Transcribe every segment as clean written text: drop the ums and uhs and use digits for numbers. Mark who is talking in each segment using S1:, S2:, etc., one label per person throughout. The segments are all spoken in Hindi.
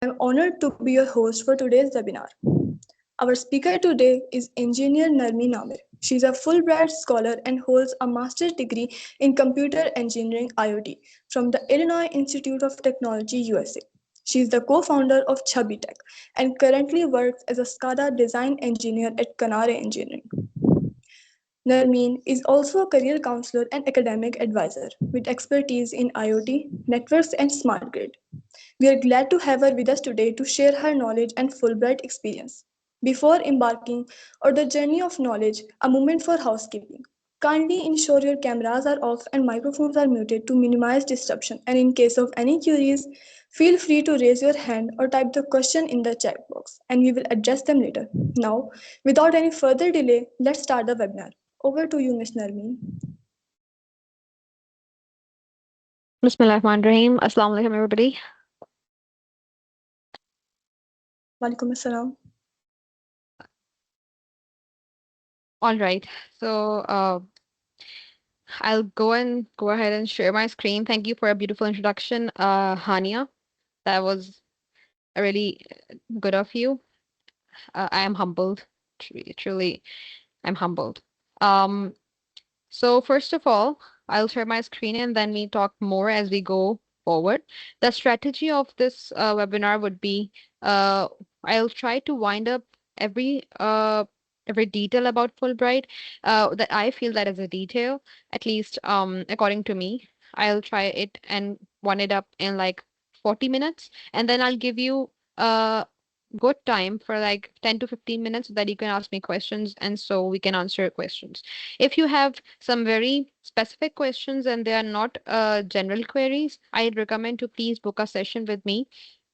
S1: I'm honored to be your host for today's webinar. Our speaker today is Engineer Narmi Namir. She's a Fulbright scholar and holds a master's degree in computer engineering IoT from the Illinois Institute of Technology USA. She is the co-founder of Chubby Tech and currently works as a SCADA design engineer at Canare Engineering. Narmeen is also a career counselor and academic advisor with expertise in IoT, networks, and smart grid. We are glad to have her with us today to share her knowledge and Fulbright experience. Before embarking on the journey of knowledge, a moment for housekeeping. Kindly ensure your cameras are off and microphones are muted to minimize disruption. And in case of any queries, feel free to raise your hand or type the question in the chat box and we will address them later. Now, without any further delay, let's start the webinar. Over to you, Ms. Narmeen.
S2: Bismillahirrahmanirrahim. Assalamu alaikum, everybody.
S1: Walaikum assalam.
S2: All right. So I'll go ahead and share my screen. Thank you for a beautiful introduction, Hania. That was really good of you. I am humbled. Truly, I'm humbled. Um, so first of all, I'll share my screen and then we talk more as we go forward. The strategy of this webinar would be I'll try to wind up every every detail about Fulbright that I feel that is a detail, at least according to me. I'll try it and wind it up in like 40 minutes, and then I'll give you good time for like 10 to 15 minutes so that you can ask me questions and so we can answer your questions. If you have some very specific questions and they are not general queries, I'd recommend to please book a session with me.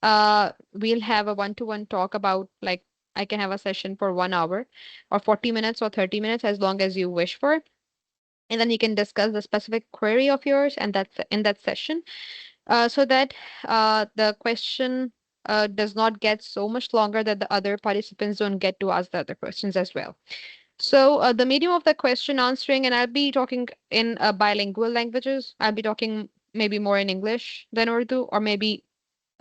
S2: We'll have a one-to-one talk about like I can have a session for 1 hour or 40 minutes or 30 minutes as long as you wish for. And then you can discuss the specific query of yours and that's in that session so that the question does not get so much longer that the other participants don't get to ask the other questions as well. So the medium of the question answering, and I'll be talking in bilingual languages. I'll be talking maybe more in English than Urdu, or maybe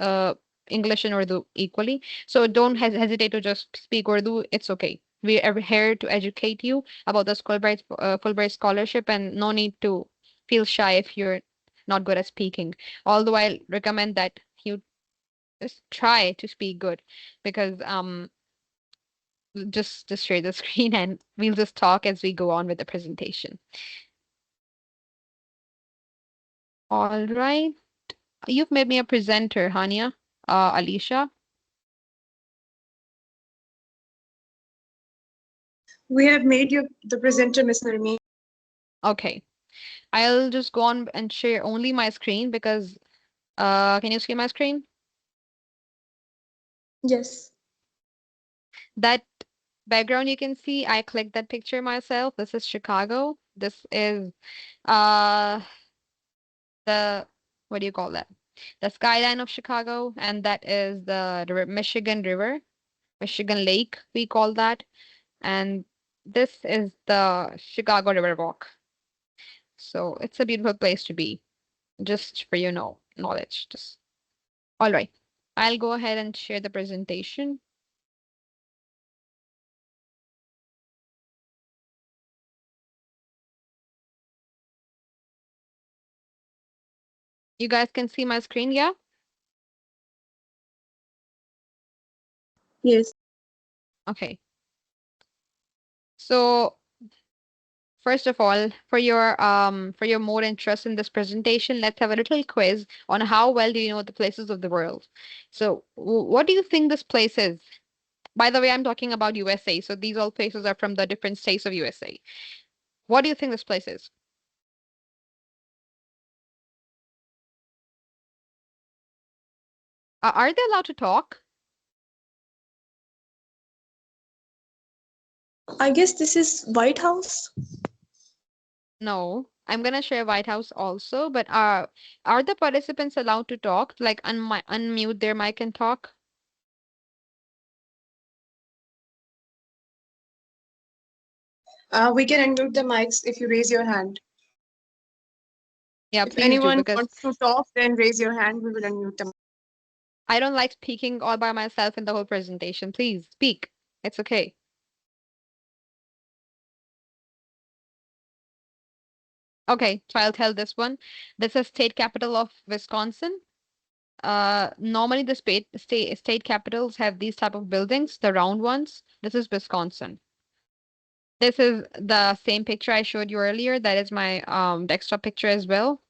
S2: uh, English and Urdu equally. So don't hesitate to just speak Urdu. It's okay. We are here to educate you about the Fulbright scholarship, and no need to feel shy if you're not good at speaking. Although I recommend that you just try to speak good, because just share the screen and we'll just talk as we go on with the presentation. All right. You've made me a presenter, Hania. Alicia.
S3: We have made you the presenter, Ms. Narmeen.
S2: Okay. I'll just go on and share only my screen because can you see my screen?
S1: Yes.
S2: That background you can see, I clicked that picture myself. This is Chicago. This is uh the what do you call that? The skyline of Chicago, and that is the Michigan River, Michigan Lake, we call that. And this is the Chicago River Walk. So it's a beautiful place to be, just for your knowledge. Just all right. I'll go ahead and share the presentation. You guys can see my screen, yeah?
S3: Yes.
S2: Okay. So first of all, for your more interest in this presentation, let's have a little quiz on how well do you know the places of the world. So what do you think this place is? By the way, I'm talking about USA. So these all places are from the different states of USA. What do you think this place is? Are they allowed to talk?
S1: I guess this is White House.
S2: No. I'm gonna share White House also, but are the participants allowed to talk? Like unmute their mic and talk?
S3: We can unmute the mics if you raise your hand.
S2: Yeah,
S3: If
S2: please do
S3: anyone
S2: because
S3: wants to talk, then raise your hand. We will unmute them.
S2: I don't like speaking all by myself in the whole presentation. Please speak. It's okay. Okay, so I'll tell this one. This is state capital of Wisconsin. Normally the state capitals have these type of buildings, the round ones. This is Wisconsin. This is the same picture I showed you earlier. That is my desktop picture as well.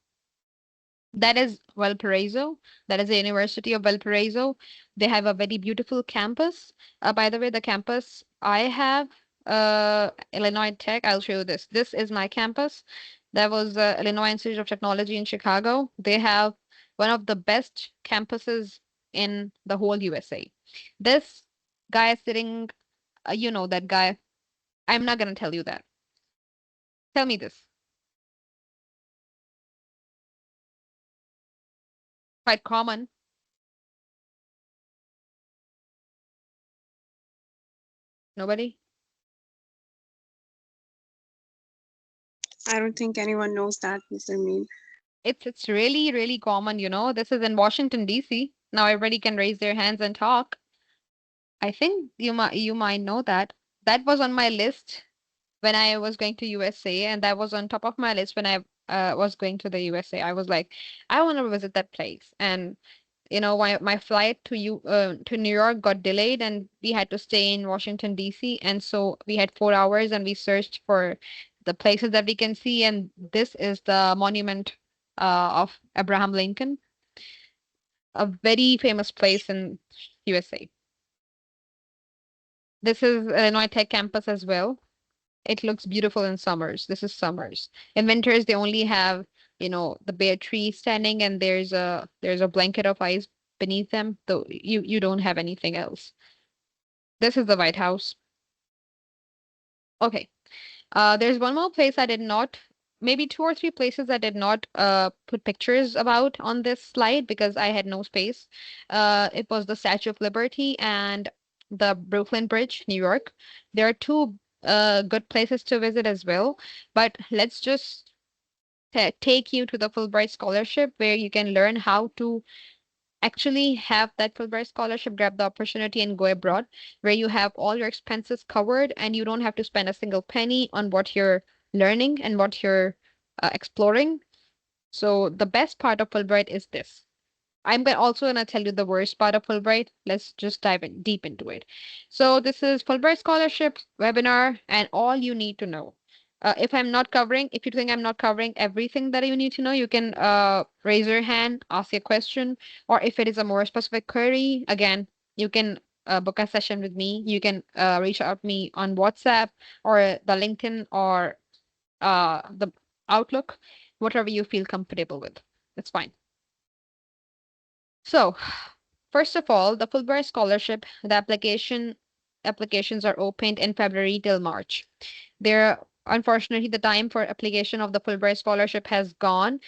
S2: That is Valparaiso. That is the University of Valparaiso. They have a very beautiful campus. By the way, the campus I have, Illinois Tech, I'll show you this. This is my campus. That was Illinois Institute of Technology in Chicago. They have one of the best campuses in the whole USA. This guy sitting, you know that guy. I'm not gonna tell you that. Tell me this. Quite common. Nobody?
S3: I don't think anyone knows that, Mr. Mean.
S2: It's really, really common, you know. This is in Washington, D.C. Now everybody can raise their hands and talk. I think you might know that. That was on my list when I was going to USA, and that was on top of my list when I was going to the USA. I was like, I want to visit that place. And you know, my flight to New York got delayed, and we had to stay in Washington, D.C. And so we had 4 hours, and we searched for the places that we can see. And this is the monument of Abraham Lincoln, a very famous place in USA. This is Illinois Tech campus as well. It looks beautiful in summers. This is summers. In winters, they only have, you know, the bare tree standing, and there's a blanket of ice beneath them. Though you don't have anything else. This is the White House. Okay. There's one more place I did not, maybe two or three places I did not put pictures about on this slide because I had no space. It was the Statue of Liberty and the Brooklyn Bridge, New York. There are two good places to visit as well, but let's just take you to the Fulbright Scholarship where you can learn how to actually have that Fulbright scholarship, grab the opportunity and go abroad, where you have all your expenses covered and you don't have to spend a single penny on what you're learning and what you're exploring. So the best part of Fulbright is this. Also gonna tell you the worst part of Fulbright. Let's just dive in deep into it. So this is Fulbright Scholarship webinar and all you need to know. If you think I'm not covering everything that you need to know, you can raise your hand, ask a question, or if it is a more specific query, again, you can book a session with me. You can reach out to me on WhatsApp or the LinkedIn or the Outlook, whatever you feel comfortable with. It's fine. So, first of all, the Fulbright Scholarship, the applications are opened in February till March. Unfortunately, the time for application of the Fulbright Scholarship has gone.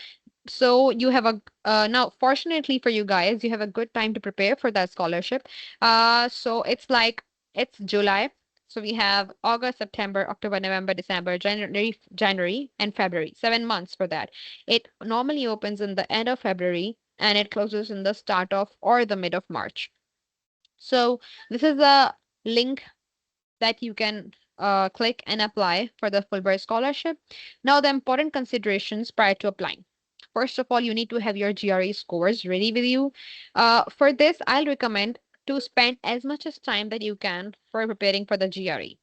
S2: So you have now, fortunately for you guys, you have a good time to prepare for that scholarship. So it's July. So we have August, September, October, November, December, January, and February. 7 months for that. It normally opens in the end of February and it closes in the start of or the mid of March. So this is a link that you can click and apply for the Fulbright scholarship. Now, the important considerations prior to applying. First of all, you need to have your GRE scores ready with you. For this, I'll recommend to spend as much as time that you can for preparing for the GRE.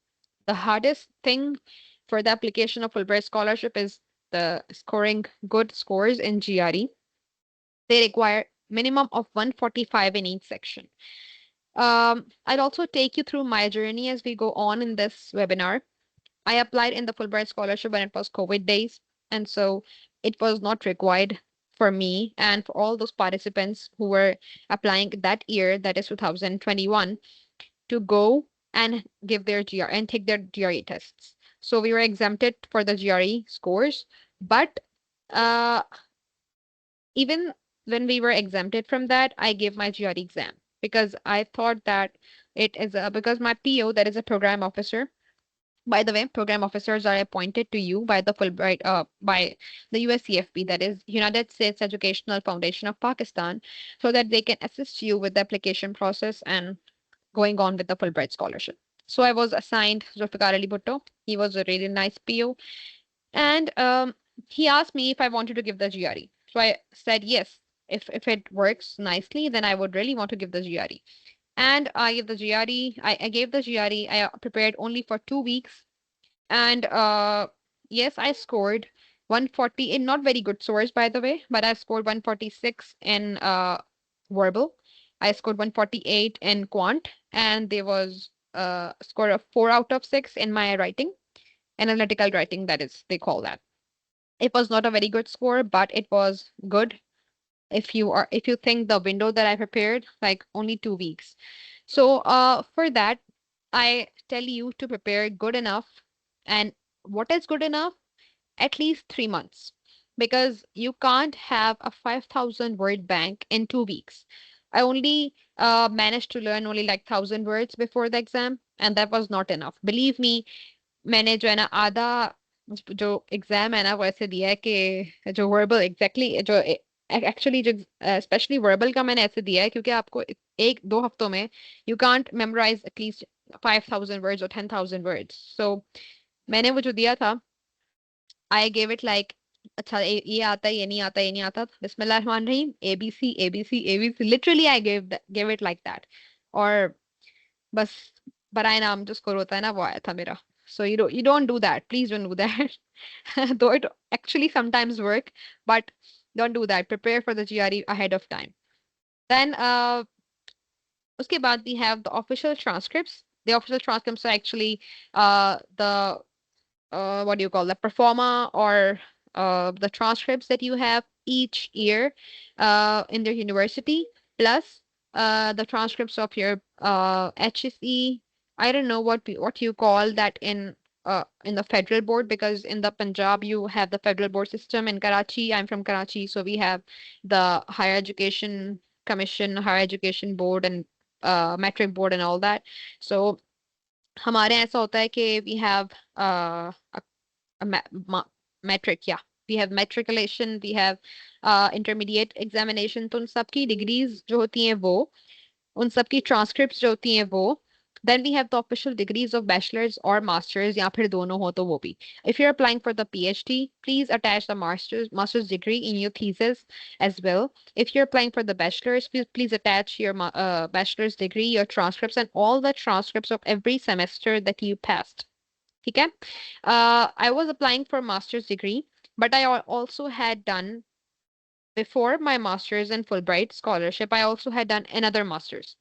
S2: The hardest thing for the application of Fulbright scholarship is the scoring good scores in GRE. They require minimum of 145 in each section. I'll also take you through my journey as we go on in this webinar. I applied in the Fulbright scholarship when it was COVID days, and so it was not required for me and for all those participants who were applying that year, that is 2021, to go and give their GR and take their GRE tests. So we were exempted for the GRE scores, but uh, even when we were exempted from that, I gave my GRE exam because I thought that because my PO, that is a program officer, By the way, program officers are appointed to you by the by the USCFP, that is United States Educational Foundation of Pakistan, so that they can assist you with the application process and going on with the Fulbright scholarship. So I was assigned Zulfikar Ali Bhutto. He was a really nice PO, and he asked me if I wanted to give the GRE. So I said yes. If it works nicely, then I would really want to give the GRE. And I gave the GRE. I gave the GRE. I prepared only for 2 weeks, and yes, I scored 140 in not very good scores, by the way, but I scored 146 in verbal. I scored 148 in quant, and there was a score of 4 out of 6 in my writing, analytical writing, that is, they call that. It was not a very good score, but it was good if you think the window that I prepared, like only 2 weeks. So for that, I tell you to prepare good enough. And what is good enough? At least 3 months. Because you can't have a 5,000 word bank in 2 weeks. I only managed to learn only like 1,000 words before the exam, and that was not enough. Believe me, मैंने जो है ना आधा जो एग्जाम है ना वो ऐसे दिया है कि जो वर्बल एग्जैक्टली जो एक्चुअली जो स्पेशली वर्बल का मैंने ऐसे दिया है क्योंकि आपको 1-2 हफ्तों में you can't memorise at least 5,000 words और 10,000 वर्ड्स सो मैंने वो जो दिया था आई गेव इट लाइक अच्छा ये आता है ये नहीं आता ये नहीं आता बिस्मिल्लाह रहमान रहीम A B C A B C A B C literally I gave it like that और बस बराए नाम जो स्कोर होता है ना वो आया था मेरा. So you don't do that. Please don't do that. Though it actually sometimes work, but don't do that. Prepare for the GRE ahead of time. Then uske baad we have the official transcripts. The official transcripts are actually the what do you call the performa or the transcripts that you have each year in their university, plus the transcripts of your HSE. I don't know what you call that in the federal board, because in the Punjab you have the federal board system. In Karachi, I'm from Karachi, so we have the Higher Education Commission, Higher Education Board, and metric board and all that. So हमारे ऐसा होता है कि we have metric, yeah. We have matriculation, we have intermediate examination. तो उन सबकी degrees जो होती हैं वो, उन सबकी transcripts जो होती हैं वो. Then we have the official degrees of bachelor's or master's, या फिर दोनों हो तो वो भी. If you're applying for the PhD, please attach the master's degree in your thesis as well. If you're applying for the bachelor's, please attach your bachelor's degree, your transcripts, and all the transcripts of every semester that you passed. ठीक है? I was applying for master's degree, but I also had done before my master's and Fulbright scholarship. I also had done another master's.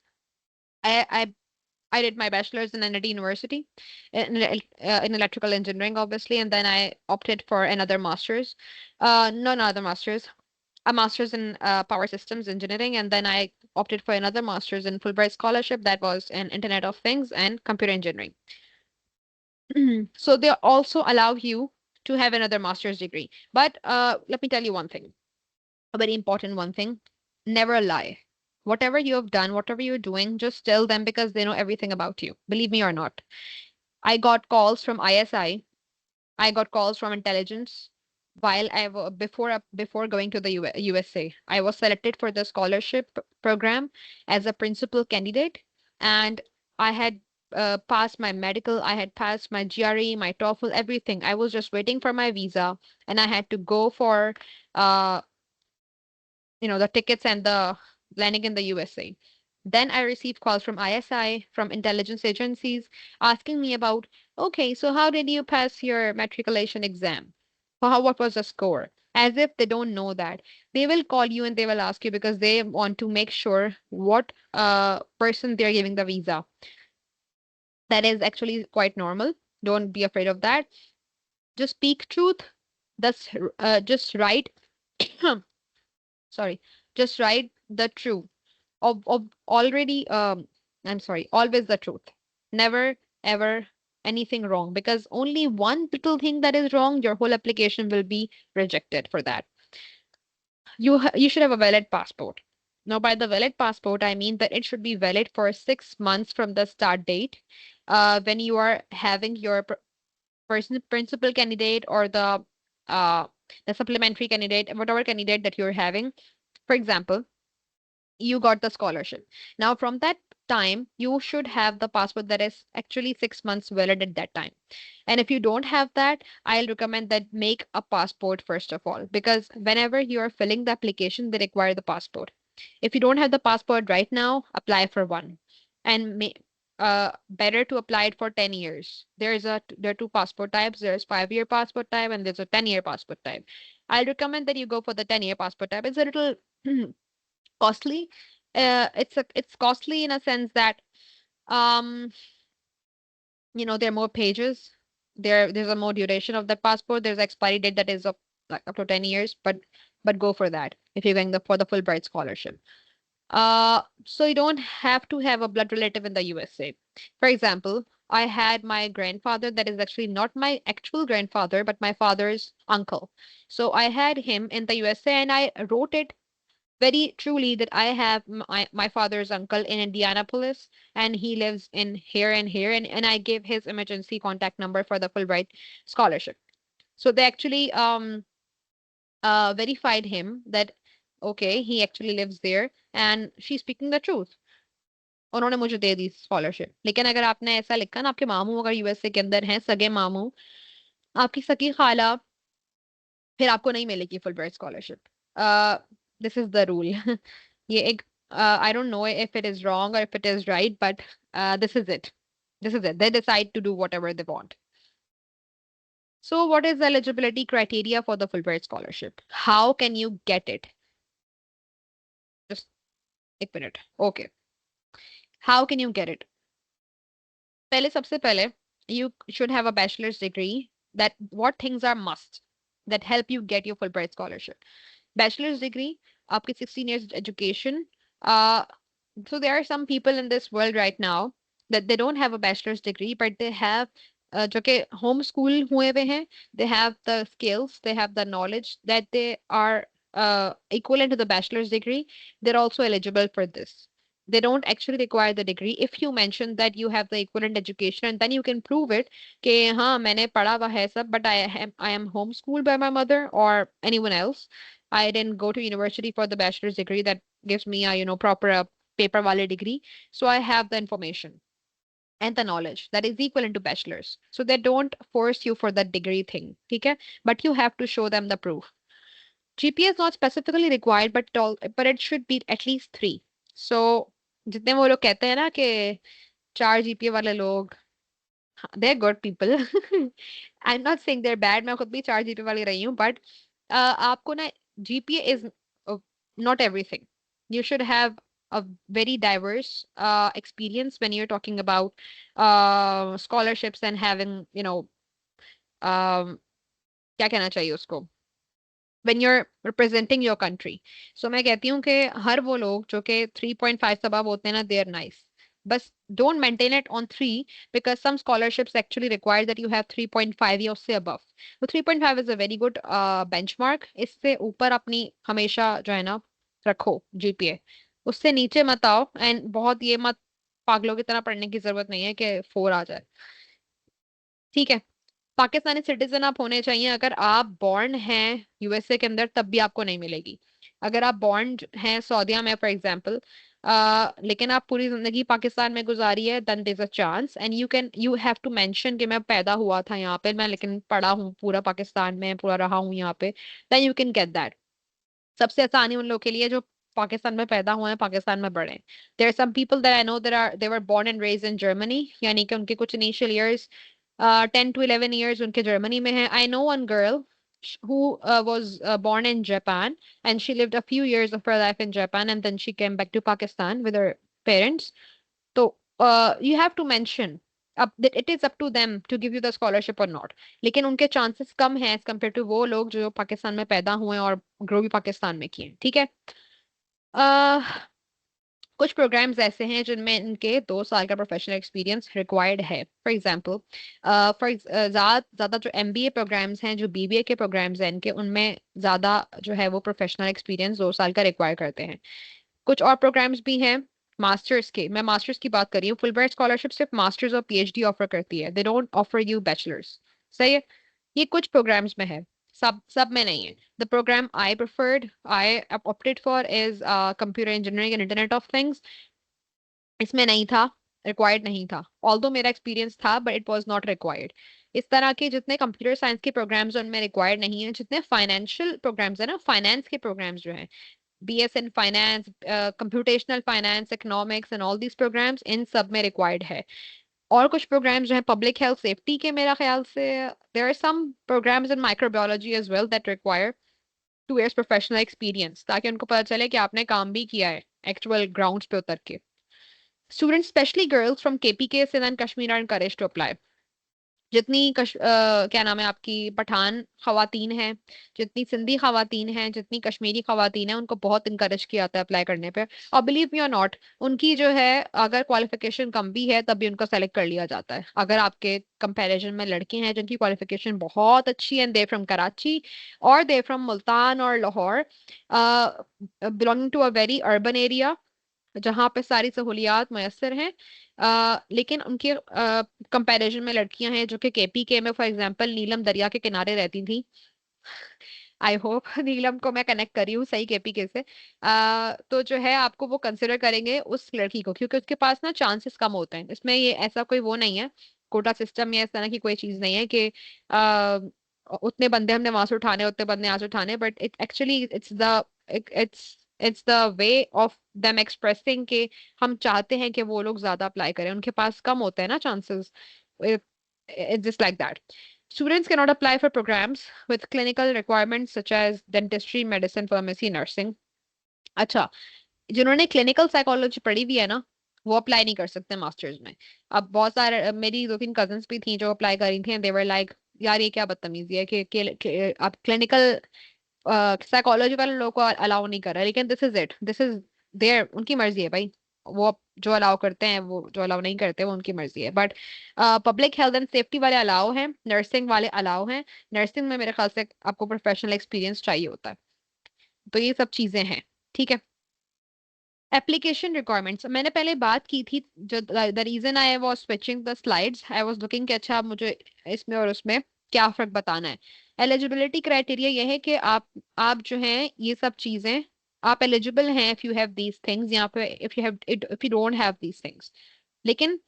S2: I did my bachelor's in NIT University in electrical engineering, obviously, and then I opted for another master's. No, not another master's, a master's in power systems engineering, and then I opted for another master's in Fulbright scholarship that was in Internet of Things and computer engineering. So they also allow you to have another master's degree. But let me tell you one thing, a very important one thing. Never lie. Whatever you have done, whatever you're doing, just tell them, because they know everything about you. Believe me or not. I got calls from ISI. I got calls from intelligence while before going to the USA. I was selected for the scholarship program as a principal candidate, and I had passed my medical, I had passed my GRE, my TOEFL, everything. I was just waiting for my visa, and I had to go for uh, the tickets and the landing in the USA. Then I received calls from ISI, from intelligence agencies, asking me about, okay, so how did you pass your matriculation exam? What was the score? As if they don't know that. They will call you and they will ask you because they want to make sure what person they're giving the visa. That is actually quite normal. Don't be afraid of that. Just speak truth. That's just write. Sorry, just write the truth. Of already I'm sorry, always the truth. Never ever anything wrong, because only one little thing that is wrong, your whole application will be rejected for that. You should have a valid passport. Now, by the valid passport, I mean that it should be valid for 6 months from the start date, when you are having your principal candidate or the supplementary candidate, whatever candidate that you're having. For example, you got the scholarship. Now, from that time, you should have the passport that is actually 6 months valid at that time. And if you don't have that, I'll recommend that make a passport first of all, because whenever you are filling the application, they require the passport. If you don't have the passport right now, apply for one. And better to apply it for 10 years. There are two passport types. There's 5-year passport type and there's a 10-year passport type. I'll recommend that you go for the 10-year passport type. It's a little costly. It's costly in a sense that um there are more pages. There's a more duration of that passport. There's expiry date that is of like up to 10 years, but go for that if you're going for the Fulbright scholarship. So you don't have to have a blood relative in the USA. For example, I had my grandfather that is actually not my actual grandfather, but my father's uncle. So I had him in the USA and I wrote it very truly that I have my father's uncle in Indianapolis and he lives in here and here, and I gave his emergency contact number for the Fulbright scholarship. So they actually verified him that okay, he actually lives there and she's speaking the truth. उन्होंने मुझे दे दी स्कॉलरशिप। लेकिन अगर आपने ऐसा लिखा ना, आपके मामू अगर यूएसए के अंदर हैं, सगे मामू, आपकी सगी खाला, फिर आपको नहीं मिलेगी Fulbright scholarship. This is the rule. ये एक I don't know if it is wrong और if it is right, but this is it. This is it. They decide to do whatever they want. So, what is the eligibility criteria for the Fulbright scholarship? How can you get it? Just a minute. Okay. How can you get it? पहले सबसे पहले, you should have a bachelor's degree. That what things are must that help you get your Fulbright scholarship? Bachelor's degree, आपकी 16 years education. Uh, so there are some people in this world right now that they don't have a bachelor's degree, but they have जो कि home school हुए हुए हैं, they have the skills, they have the knowledge that they are equivalent to the bachelor's degree. They're also eligible for this. They don't actually require the degree. If you mention that you have the equivalent education, and then you can prove it कि हाँ मैंने पढ़ा हुआ है सब, but I am homeschooled by my mother or anyone else. I didn't go to university for the bachelor's degree that gives me a proper paper wale degree. So I have the information and the knowledge that is equivalent to bachelor's. So they don't force you for that degree thing. Okay? But you have to show them the proof. GPA is not specifically required, but it should be at least 3. So जितने वो लोग कहते हैं ना कि 4 GPA वाले लोग, they're good people. I'm not saying they're bad. मैं खुद भी 4 GPA वाली रही हूँ, but आपको ना GPA is not everything. You should have a very diverse experience when you're talking about scholarships and having, क्या कहना चाहिए उसको, when you're representing your country. So मैं कहती हूँ कि हर वो लोग जो कि 3.5 से above होते हैं ना, they're nice. बस don't maintain it on 3 because some scholarships actually require that you have 3.5 या उससे above. So 3.5 is a very good benchmark. इससे ऊपर अपनी हमेशा जो है ना रखो GPA. उससे नीचे मत आओ and बहुत ये मत पागलों की तरह पढ़ने की जरूरत नहीं है कि 4 आ जाए। ठीक है। पाकिस्तानी सिटीजन आप होने चाहिए। अगर आप बॉर्न हैं यूएसए के अंदर तब भी आपको नहीं मिलेगी। अगर आप बॉर्न हैं सऊदीया में फॉर एग्जांपल, लेकिन आप पूरी जिंदगी पाकिस्तान में गुजारी है, then there is a chance and you have to mention कि मैं पैदा हुआ था यहाँ पे, मैं लेकिन पढ़ा हूँ पूरा पाकिस्तान में, पूरा रहा हूँ यहाँ पे, then you can get that. सबसे आसानी उन लोग के लिए जो पाकिस्तान में पैदा हुए हैं, पाकिस्तान में बड़े। There are some people that I know they were born and raised in Germany, यानी कि उनके कुछ इनिशियल ईयर्स 10 to 11 years उनके जर्मनी में है। I know one girl who was born in Japan and she lived a few years of her life in Japan and then she came back to Pakistan with her parents. So you have to mention up that it is up to them to give you the scholarship or not. लेकिन उनके chances कम हैं as compared to वो लोग जो पाकिस्तान में पैदा हुए हैं और ग्रो भी पाकिस्तान में किए। ठीक है। कुछ प्रोग्राम्स ऐसे हैं जिनमें इनके 2 साल का प्रोफेशनल एक्सपीरियंस रिक्वायर्ड है। फॉर एग्जांपल ज्यादा जो एमबीए प्रोग्राम्स हैं, जो बीबीए के प्रोग्राम्स हैं इनके, उनमें ज्यादा जो है वो प्रोफेशनल एक्सपीरियंस 2 साल का रिक्वायर करते हैं। कुछ और प्रोग्राम्स भी हैं मास्टर्स के। मैं मास्टर्स की बात कर रही हूँ। फुलब्राइट स्कॉलरशिप सिर्फ मास्टर्स और पीएचडी ऑफर करती है, they don't offer you bachelors. सही है, ये कुछ प्रोग्राम्स में है, सब में नहीं है। The programme I opted for is computer engineering and Internet of Things. इसमें नहीं था, रिक्वायर्ड नहीं था, ऑल्दो मेरा एक्सपीरियंस था but it was not required. इस तरह के जितने कंप्यूटर साइंस के प्रोग्राम्स उनमें रिक्वायर्ड नहीं है, जितने फाइनेंशियल प्रोग्राम्स है ना, फाइनेंस के प्रोग्राम्स जो हैं, BS in finance, computational finance, economics and all these programs, इन सब में required है। और कुछ प्रोग्राम्स जो है पब्लिक हेल्थ सेफ्टी के, मेरा ख्याल से there are some programs in microbiology as well that require 2 years professional experience, ताकि उनको पता चले कि आपने काम भी किया है एक्चुअल ग्राउंड्स पे उतर के। Students, especially girls from KPK, Sindh and Kashmir, are encouraged to apply। जितनी क्या नाम है आपकी पठान खवातीन हैं, जितनी सिंधी खवातीन हैं, जितनी कश्मीरी खवातीन हैं, उनको बहुत इनकरेज किया जाता है अप्लाई करने पे। और बिलीव मी और नॉट, उनकी जो है अगर क्वालिफिकेशन कम भी है तब भी उनको सेलेक्ट कर लिया जाता है। अगर आपके कंपैरिजन में लड़के हैं जिनकी क्वालिफिकेशन बहुत अच्छी है, दे फ्रॉम कराची और दे फ्रॉम मुल्तान और Lahore, belonging to a very urban area जहाँ पे सारी सहूलियात मैसर हैं, लेकिन उनके कंपैरिजन में लड़कियां हैं जो कि KPK में फॉर एग्जांपल नीलम दरिया के किनारे रहती थी। आई होप नीलम को मैं कनेक्ट करी हूँ सही KPK से। तो जो है आपको वो कंसिडर करेंगे उस लड़की को, क्योंकि उसके पास ना चांसेस कम होते हैं। इसमें ये ऐसा कोई वो नहीं है, कोटा सिस्टम या इस तरह की कोई चीज नहीं है कि आ, उतने बंदे हमने वहां से उठाने, उतने बंदे यहाँ से उठाने, but it actually it's it's the way of them expressing के हम चाहते हैं कि वो लोग ज्यादा अप्लाई करें, उनके पास कम होते हैं ना chances. It's just like that. Students cannot apply for programs with clinical requirements such as dentistry, medicine, pharmacy, nursing। अच्छा, जिन्होंने क्लिनिकल साइकोलॉजी पढ़ी हुई है ना, वो अप्लाई नहीं कर सकते मास्टर्स में। अब बहुत सारे मेरी 2-3 कजन्स भी थी जो अप्लाई करी थी, दे वर लाइक यार ये क्या बदतमीजी है कि आप क्लिनिकल साइकोलॉजी वाले लोगों को अलाउ नहीं कर रहा है। लेकिन दिस इज देयर, उनकी मर्जी है भाई। वो जो अलाउ करते हैं, वो जो अलाउ नहीं करते वो उनकी मर्जी है। But public health and safety वाले अलाउ हैं, नर्सिंग वाले अलाउ हैं। नर्सिंग में मेरे ख्याल से आपको प्रोफेशनल एक्सपीरियंस चाहिए होता है। तो ये सब चीजें हैं, ठीक है। एप्लीकेशन रिक्वायरमेंट्स मैंने पहले बात की थी, जो the reason I was switching the slides, I was looking कि अच्छा मुझे इसमें और उसमें क्या फर्क बताना है। एलिजिबिलिटी क्राइटेरिया ये है कि आप जो हैं ये सब चीजें, आप एलिजिबल हैं if you have these things, यहाँ पे if you don't have these things. लेकिन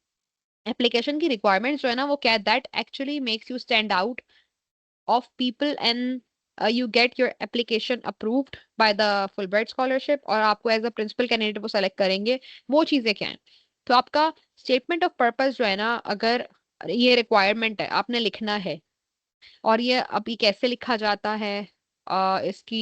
S2: एप्लीकेशन की रिक्वायरमेंट्स जो है ना, वो क्या, that actually makes you stand out of people and you get your application approved by the Fulbright scholarship, और आपको एज अ प्रिंसिपल कैंडिडेट वो सेलेक्ट करेंगे। वो चीजें क्या हैं, तो आपका स्टेटमेंट ऑफ पर्पस जो है ना, अगर ये रिक्वायरमेंट है आपने लिखना है, और ये अभी कैसे लिखा जाता है, इसकी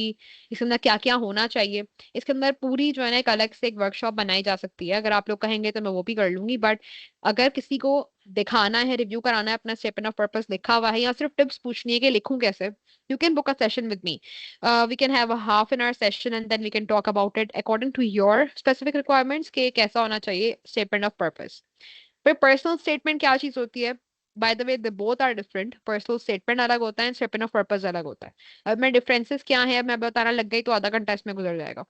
S2: इसके अंदर क्या क्या होना चाहिए, इसके अंदर पूरी जो है ना एक अलग से एक वर्कशॉप बनाई जा सकती है। अगर आप लोग कहेंगे तो मैं वो भी कर लूंगी, बट अगर किसी को दिखाना है, रिव्यू कराना है, अपना स्टेटमेंट ऑफ पर्पस लिखा हुआ है, या सिर्फ टिप्स पूछनी है कि लिखूं कैसे, you can book a session with me. We can have a half an hour session and then we can talk about it according to your specific requirements के कैसा होना चाहिए स्टेटमेंट ऑफ पर्पस। फिर पर्सनल स्टेटमेंट क्या चीज होती है, by the way they both are different. Personal statement अलग होता है, स्टेटमेंट ऑफ पर्पस अलग होता है। अब मैं डिफरेंसेस क्या है मैं बताना लग गई तो आधा घंटा इसमें गुजर जाएगा।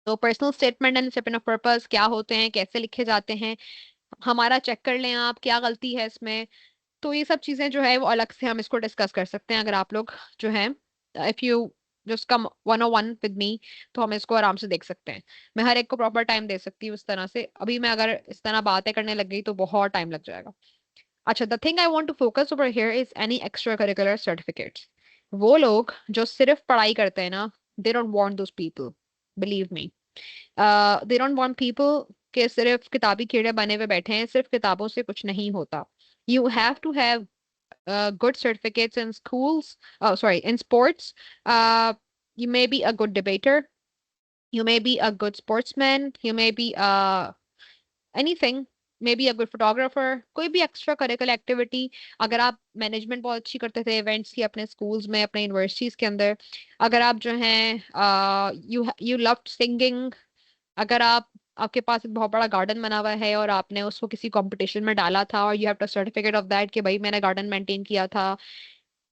S2: तो personal statement and statement of purpose क्या होते हैं, कैसे लिखे जाते हैं, हमारा चेक कर लें आप क्या गलती है इसमें। तो ये सब चीजें जो है वो अलग से हम इसको डिस्कस कर सकते हैं, अगर आप लोग जो है if you just come 101 with me, तो हम इसको आराम से देख सकते हैं। मैं हर एक को प्रॉपर टाइम दे सकती हूँ इस तरह से। अभी मैं अगर इस तरह बातें करने लग गई तो बहुत टाइम लग जाएगा। अच्छा, the thing I want to focus over here is any extra curricular certificates. वो लोग जो सिर्फ पढ़ाई करते हैं ना, they don't want those people, believe me. They don't want people के सिर्फ किताबी कीड़े बने हुए बैठे हैं, सिर्फ किताबों से कुछ नहीं होता। You have to have good certificates in schools. Oh, sorry, in sports. You may be a good debater. You may be a good sportsman. You may be anything. Maybe a good photographer. कोई भी एक्स्ट्रा करिकुलर एक्टिविटी, अगर आप मैनेजमेंट बहुत अच्छी करते थे इवेंट्स की अपने स्कूल्स में, अपने यूनिवर्सिटीज के अंदर, अगर आप जो हैं यू लव सिंगिंग, अगर आपके पास एक बहुत बड़ा गार्डन बना हुआ है और आपने उसको किसी कंपटीशन में डाला था और you have to certificate of that कि भाई मैंने गार्डन मेंटेन किया था,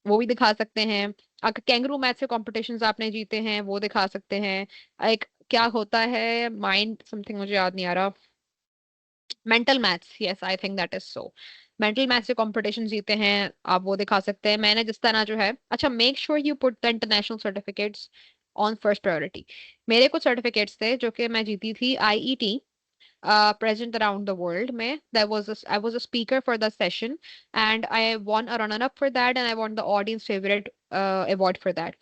S2: वो भी दिखा सकते हैं। अगर कैंगरू मैथ के कॉम्पिटिशन्स आपने जीते हैं वो दिखा सकते हैं। एक क्या होता है माइंड समथिंग, मुझे याद नहीं आ रहा, mental maths, yes I think that is so. Mental math से कंपटीशन जीते हैं, आप वो दिखा सकते हैं। मैंने जिस तरह जो है, अच्छा, make sure you put the international certificates on first priority. मेरे कुछ सर्टिफिकेट्स थे जो कि मैं जीती थी IET present around the world में, I was a speaker for the session and I won a runner up for that, and I won the audience favorite award for that,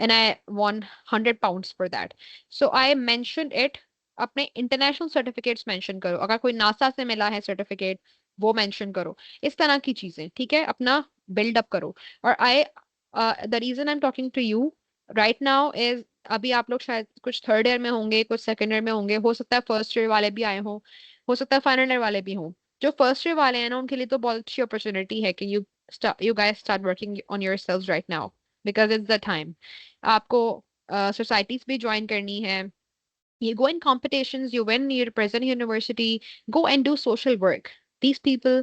S2: and I won £100 for that. So I mentioned it. अपने इंटरनेशनल सर्टिफिकेट्स मेंशन करो, अगर कोई नासा से मिला है सर्टिफिकेट वो मेंशन करो, इस तरह की चीजें, ठीक है, अपना बिल्डअप करो। और I the reason I am talking to you right now is, अभी आप लोग शायद कुछ थर्ड ईयर में होंगे, कुछ सेकंड ईयर में होंगे, हो सकता है फर्स्ट ईयर वाले भी आए हों, हो सकता है फाइनल ईयर वाले भी हों। जो फर्स्ट ईयर वाले हैं ना, उनके लिए तो बहुत अच्छी अपॉर्चुनिटी है कि you guys start working on yourselves right now, because it's the time. आपको सोसाइटीज भी ज्वाइन करनी है, you go in competitions, you win, you represent university, go and do social work. These people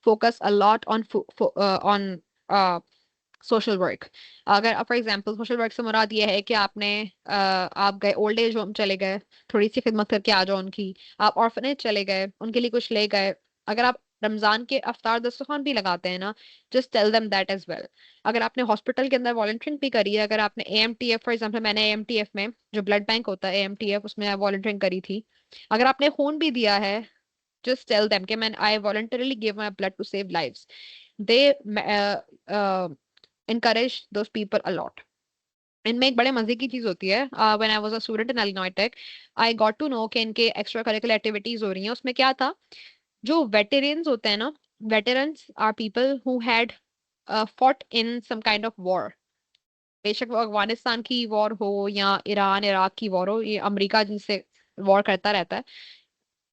S2: focus a lot on uh, social work. अगर फॉर एग्जांपल सोशल वर्क से मुराद ये है कि आप गए ओल्ड एज होम, चले गए, थोड़ी सी खिदमत करके आ जाओ उनकी, आप ऑर्फनेज चले गए, उनके लिए कुछ ले गए, अगर आप रमजान के अफ्तार दस्तरखान भी लगाते हैं ना, just tell them that as well. अगर आपने हॉस्पिटल के अंदर वॉलंटियरिंग भी करी है, अगर आपने एएमटीएफ, फॉर एग्जांपल मैंने एएमटीएफ में, जो ब्लड बैंक होता है एएमटीएफ, उसमें वॉलंटियरिंग करी थी, अगर आपने खून भी दिया है, just tell them कि मैं I voluntarily gave my blood to save lives. They uh, encourage those people a lot. इनमें एक बड़े मजे की चीज होती है, when I was a student in Illinois Tech, I got to know कि इनके एक्स्ट्रा करिकुलर एक्टिविटीज हो रही हैं। उसमें क्या था, जो वेटेरन्स होते हैं ना, veterans are people who had fought in some kind of war, बेशक वो अफगानिस्तान की वॉर हो या ईरान इराक की वॉर हो, ये अमेरिका जिनसे वॉर करता रहता है,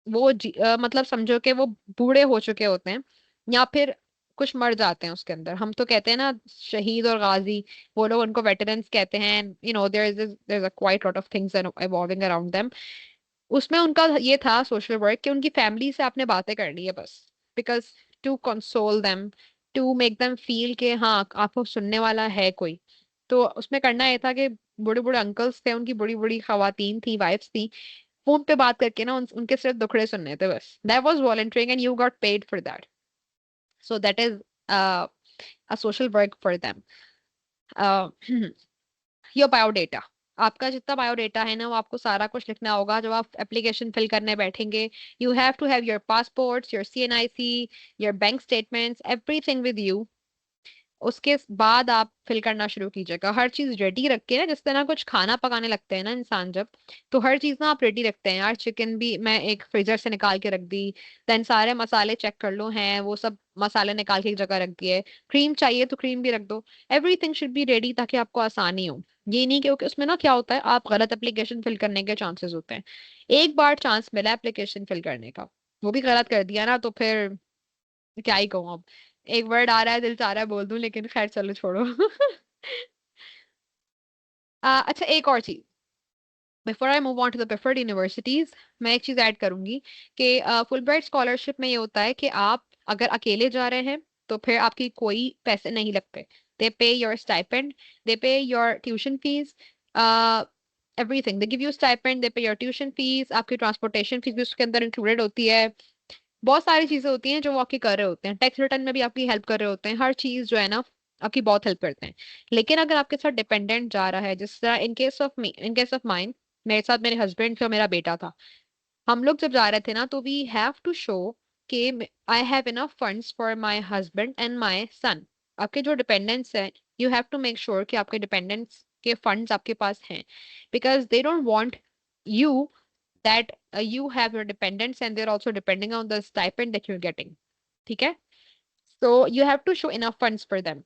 S2: मतलब समझो कि वो बूढ़े हो चुके होते हैं या फिर कुछ मर जाते हैं उसके अंदर। हम तो कहते हैं ना शहीद और गाजी, वो लोग उनको वेटरन्स कहते हैं। You know there is a quite lot of things evolving around them. उसमें उनका ये था सोशल वर्क कि उनकी फैमिली से आपने बातें करनी है बस, because to console them, to make them feel कि हाँ आपको सुनने वाला है कोई। तो उसमें करना ये था कि बूढ़े बूढ़े अंकल्स थे, उनकी बड़ी बड़ी खवातीन थी, वाइफ्स थी, फोन पे बात करके ना उनके सिर्फ दुखड़े सुनने थे बस। That was volunteering and you got paid for that. So that is a social work for them. Your biodata, आपका जितना बायोडेटा है ना वो आपको सारा कुछ लिखना होगा जब आप एप्लीकेशन फिल करने बैठेंगे। You have to have your passports, your CNIC, your bank statements, everything with you. उसके बाद आप फिल करना शुरू कीजिएगा। हर चीज रेडी रख के ना, जिस तरह कुछ खाना पकाने लगते हैं ना इंसान जब, तो हर चीज ना आप रेडी रखते हैं। यार चिकन भी मैं एक फ्रीजर से निकाल के रख दी, देन सारे मसाले चेक कर लो हैं, वो सब मसाले निकाल के एक जगह रख दिए, क्रीम चाहिए तो क्रीम भी रख दो। एवरीथिंग शुड बी रेडी ताकि आपको आसानी हो। ये नहीं क्योंकि उसमें ना क्या होता है, आप गलत एप्लीकेशन फिल करने के चांसेस होते हैं। एक बार चांस मिला एप्लीकेशन फिल करने का, वो भी गलत कर दिया ना, तो फिर क्या ही कहूँ अब। एक वर्ड आ रहा है, दिल चाह रहा है बोल दूं, लेकिन खैर चलो छोड़ो। अच्छा, एक और चीज, before I move on to the preferred universities, मैं एक चीज ऐड करूंगी कि फुल ब्राइट स्कॉलरशिप में ये होता है कि आप अगर अकेले जा रहे हैं तो फिर आपकी कोई पैसे नहीं लगते। दे pay your stipend, they pay your tuition fees, everything. They give you stipend, they pay your tuition fees, आपकी ट्रांसपोर्टेशन फीस भी उसके अंदर इंक्लूडेड होती है। बहुत सारी चीजें होती हैं जो वो आपकी कर रहे होते हैं, टैक्स रिटर्न में भी आपकी हेल्प कर रहे होते हैं, हर चीज जो है ना आपकी बहुत हेल्प करते हैं। लेकिन अगर आपके साथ डिपेंडेंट जा रहा है, जिस तरह इन केस ऑफ माइन, मेरे साथ मेरे हस्बैंड थे और मेरा बेटा था, हम लोग जब जा रहे थे ना, तो वी हैव टू शो कि I have enough funds for my husband and my son. आपके जो डिपेंडेंट्स हैं, you have to make sure कि आपके डिपेंडेंट्स के फंड्स आपके पास हैं, because they don't want you that you have your dependents and they're also depending on the stipend that you're getting, ठीक है? So you have to show enough funds for them.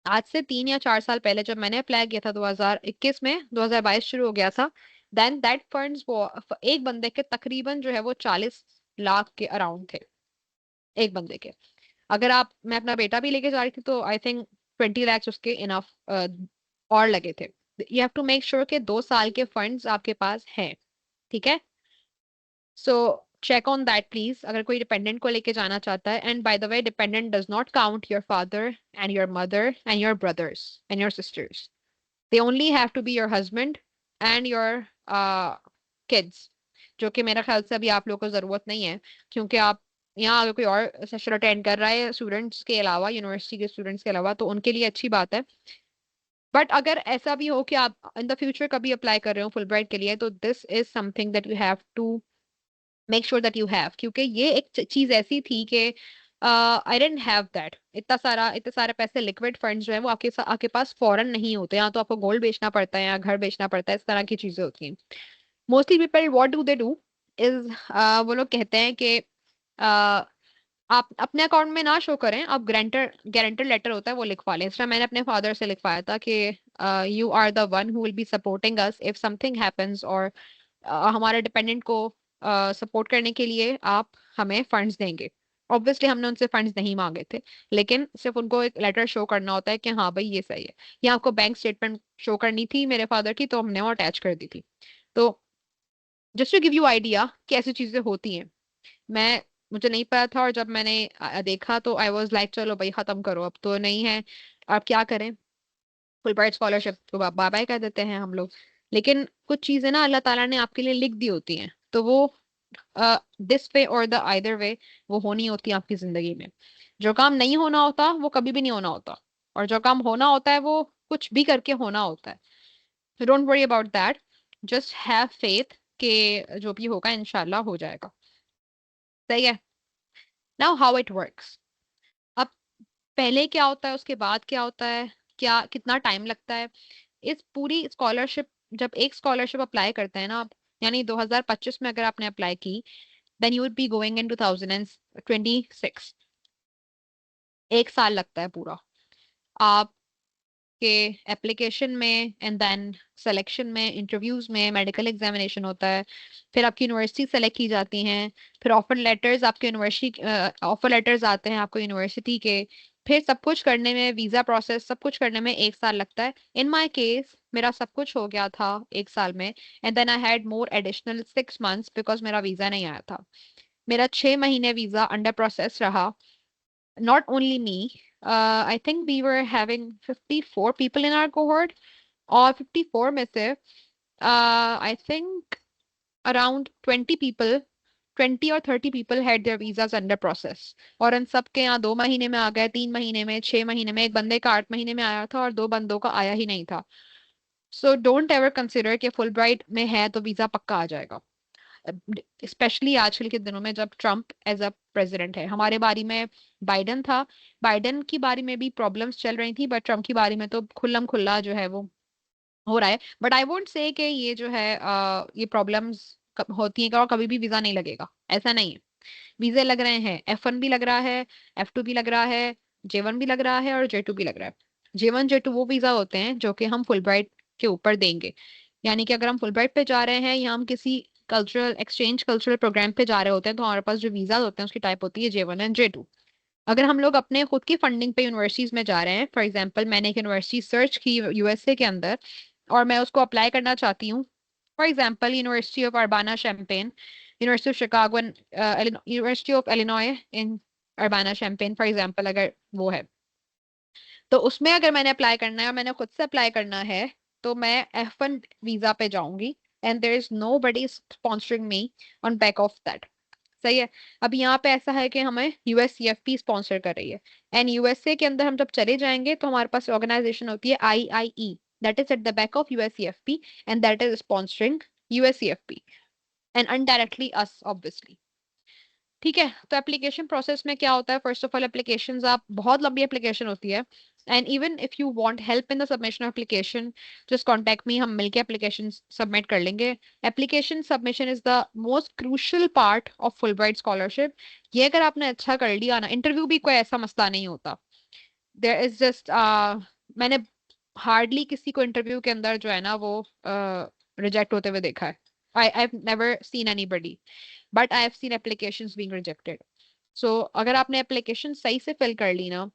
S2: आज से 3 या 4 साल पहले जब मैंने अप्लाई किया था 2021 में, 2022 शुरू हो गया था, देन दैट फंड्स वो एक बंदे के तकरीबन जो है वो 40 लाख के अराउंड थे, एक बंदे के। अगर आप मैं अपना बेटा भी लेके जा रही थी तो आई थिंक 20 lakhs उसके इनफ और लगे थे। You have to make sure कि 2 साल के फंड्स आपके पास हैं, ठीक है? So check on that please, अगर कोई डिपेंडेंट को लेके जाना चाहता है। And by the way, dependent does not count your father and your mother and your brothers and your sisters. They only have to be your husband and your kids, जो कि मेरा ख्याल से अभी आप लोगों को जरूरत नहीं है, क्योंकि आप यहाँ अगर कोई और सेशन अटेंड कर रहा है स्टूडेंट्स के अलावा, यूनिवर्सिटी के स्टूडेंट्स के अलावा, तो उनके लिए अच्छी बात है। बट अगर ऐसा भी हो कि आप इन द फ्यूचर कभी अप्लाई कर रहे हो फुल ब्राइट के लिए, तो this is something that you have to make sure that you have, क्योंकि ये एक चीज ऐसी थी कि आई डेंट हैव दैट। इतने सारे पैसे लिक्विड फंड्स जो है वो आपके पास फौरन नहीं होते, या तो आपको गोल्ड बेचना पड़ता है या घर बेचना पड़ता है, इस तरह की चीजें होती हैं। Mostly people what do they do is, वो लोग कहते हैं कि आप अपने अकाउंट में ना शो करें, आप गारंटर लेटर होता है वो लिखवा लें। इसलिए मैंने अपने फादर से लिखवाया था कि you are the one who will be supporting us if something happens, और हमारे डिपेंडेंट को सपोर्ट करने के लिए आप हमें फंड्स देंगे। ऑब्वियसली हमने उनसे फंड्स नहीं मांगे थे, लेकिन सिर्फ उनको एक लेटर शो करना होता है कि हाँ भाई ये सही है। या आपको बैंक स्टेटमेंट शो करनी थी मेरे फादर की, तो हमने वो अटैच कर दी थी। तो just to give you idea कि ऐसी चीजें होती हैं। मैं मुझे नहीं पता था, और जब मैंने देखा तो आई वॉज लाइक चलो भाई खत्म करो, अब तो नहीं है, अब क्या करें। फुल ब्राइट स्कॉलरशिप तो बाय बाय कह देते हैं हम लोग। लेकिन कुछ चीजें ना अल्लाह ताला ने आपके लिए लिख दी होती हैं, तो वो दिस वे और द आइदर वे वो होनी होती है आपकी जिंदगी में। जो काम नहीं होना होता वो कभी भी नहीं होना होता, और जो काम होना होता है वो कुछ भी करके होना होता है। So don't worry about that. Just have faith कि जो भी होगा इंशाल्लाह हो जाएगा। सही है। Now how it works. अब पहले क्या होता है, उसके बाद क्या होता है, क्या कितना टाइम लगता है इस पूरी स्कॉलरशिप। जब एक स्कॉलरशिप अप्लाई करते हैं ना आप, यानी 2025 में अगर आपने अप्लाई की, then you would be going in 2026। एक साल लगता है पूरा आप के एप्लीकेशन में, एंड देन सिलेक्शन में, इंटरव्यूज में, मेडिकल एग्जामिनेशन होता है, फिर आपकी यूनिवर्सिटी सेलेक्ट की जाती हैं, फिर ऑफर लेटर्स आपके यूनिवर्सिटी ऑफर लेटर्स आते हैं आपको यूनिवर्सिटी के, फिर सब कुछ करने में, वीजा प्रोसेस सब कुछ करने में एक साल लगता है। इन माय केस मेरा सब कुछ हो गया था एक साल में, and then I had more additional 6 months because मेरा वीजा नहीं आया था। मेरा 6 महीने वीजा अंडर प्रोसेस रहा। Not only me, I think we were having 54 people in our cohort, और 54 में से I think around 20 people, 20 or 30 people had their visas under process, और इन सब के यहाँ 2 महीने में आ गए, 3 महीने में, 6 महीने में, एक बंदे का 8 महीने में आया था और 2 बंदों का आया ही नहीं था। सो डोंट एवर कंसिडर कि फुल ब्राइट में है तो वीजा पक्का आ जाएगा, स्पेशली आजकल के दिनों में जब ट्रम्प एज अ प्रेसिडेंट है। हमारे बारी में बाइडन था, बाइडन की बारी में भी प्रॉब्लम्स चल रही थी, बट ट्रम्प की बारी में तो खुल्लम खुल्ला जो है वो हो रहा है। बट आई वोंट से कि ये जो है ये प्रॉब्लम्स होती है और कभी भी वीजा नहीं लगेगा, ऐसा नहीं है। वीजे लग रहे हैं, F1 भी लग रहा है, F2 भी लग रहा है, J1 भी लग रहा है और J2 भी लग रहा है। J1 J2 वो वीजा होते हैं जो कि हम फुल ब्राइट के ऊपर देंगे। यानी कि अगर हम फुल ब्राइट पे जा रहे हैं या हम किसी कल्चरल प्रोग्राम पे जा रहे होते हैं, तो हमारे पास जो वीजा होते हैं उसकी टाइप होती है J1 एंड J2। अगर हम लोग अपने खुद की फंडिंग पे यूनिवर्सिटीज में जा रहे हैं, फॉर एग्जाम्पल मैंने एक यूनिवर्सिटी सर्च की यूएसए के अंदर और मैं उसको अप्लाई करना चाहती हूँ, for example university of Urbana champagne, university of Chicago, university of Illinois in Urbana champagne for example, अगर वो है, तो उसमें अगर मैंने अप्लाई करना है और मैंने खुद से अप्लाई करना है, तो मैं F1 वीजा पे जाऊंगी, and there is nobody sponsoring me on back of that. सही है। अब यहाँ पे ऐसा है कि हमें USCFP स्पॉन्सर कर रही है, एंड यूएसए के अंदर हम जब चले जाएंगे तो हमारे पास ऑर्गेनाइजेशन होती है IIE, that is at the back of USCFP, and that is sponsoring USCFP and indirectly us obviously. ठीक है। तो एप्लीकेशन प्रोसेस में क्या होता है, फर्स्ट ऑफ ऑल एप्लीकेशंस, आप बहुत लंबी एप्लीकेशन होती है, and even if you want help in the submission of application, just contact me, हम मिलके एप्लीकेशन सबमिट कर लेंगे। Application submission is the most crucial part of Fulbright scholarship. ये अगर आपने अच्छा कर लिया ना, इंटरव्यू भी कोई ऐसा मसला नहीं होता। देयर इज जस्ट मैंने हार्डली किसी को इंटरव्यू के अंदर जो है ना वो रिजेक्ट होते हुए देखा है। I have never seen anybody, but I have seen applications being rejected. So अगर आपने एप्लीकेशन सही से फिल कर ली ना,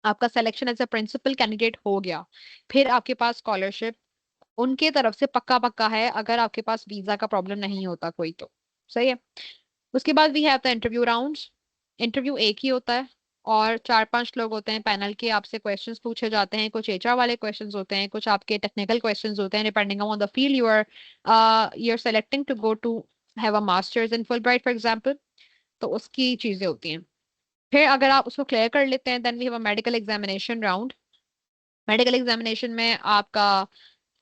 S2: आपका selection as a principal candidate हो गया, फिर आपके पास स्कॉलरशिप उनके तरफ से पक्का पक्का है, अगर आपके पास वीजा का प्रॉब्लम नहीं होता कोई तो। सही है। उसके बाद we have the interview rounds. Interview एक ही होता है और 4-5 लोग होते हैं पैनल के, आपसे क्वेश्चंस पूछे जाते हैं, कुछ HR वाले क्वेश्चंस होते हैं, कुछ आपके टेक्निकल क्वेश्चंस होते हैं, depending on the field you are selecting to go to have a masters in Fulbright for example. तो उसकी चीजें होती हैं। फिर अगर आप उसको क्लियर कर लेते हैं, then we have a medical examination round. Medical examination में आपका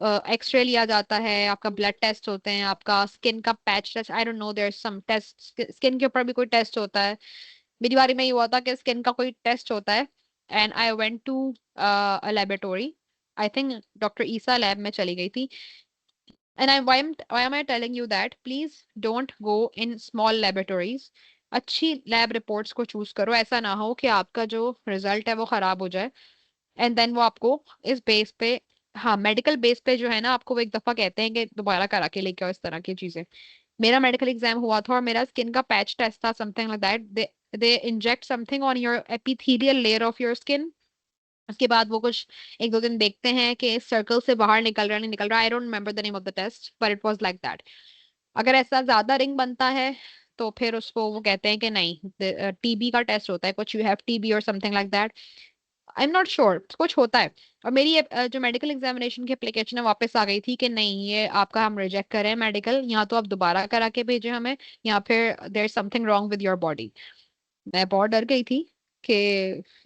S2: एक्सरे लिया जाता है, आपका ब्लड टेस्ट होते हैं, आपका स्किन का patch test, I don't know there some test, skin के ऊपर भी कोई टेस्ट होता है। मेरी बारी में ये हुआ था कि स्किन का कोई टेस्ट होता है, and I went to a laboratory, I think doctor Essa lab में चली गई थी। And I why am I telling you that, please don't go in small laboratories। अच्छी लैब रिपोर्ट्स को चूज करो, ऐसा ना हो कि आपका जो रिजल्ट है वो खराब हो जाए, एंड देन वो आपको इस बेस पे, हाँ मेडिकल बेस पे जो है ना, आपको वो एक दफा कहते हैं कि दोबारा करा के लेके आओ इस तरह की चीजें। मेरा मेडिकल एग्जाम हुआ था और मेरा स्किन का पैच टेस्ट था, something like that. They inject something on your epithelial layer of your skin. उसके बाद वो कुछ एक दो दिन देखते हैं कि सर्कल से बाहर निकल रहा नहीं निकल रहा, I don't remember the name of the test, but it was like that. अगर ऐसा ज्यादा रिंग बनता है तो फिर उसको वो कहते हैं कि नहीं, टीबी का टेस्ट होता है कुछ, यू हैव टीबी और something like that, I am not sure, कुछ होता है। और मेरी जो मेडिकल एग्जामिनेशन की एप्लीकेशन है वापस आ गई थी कि नहीं, ये आपका हम रिजेक्ट कर रहे हैं मेडिकल, यहाँ तो आप दोबारा करा के भेजे हमें, यहाँ फिर there something wrong with your body. मैं बहुत डर गई थी कि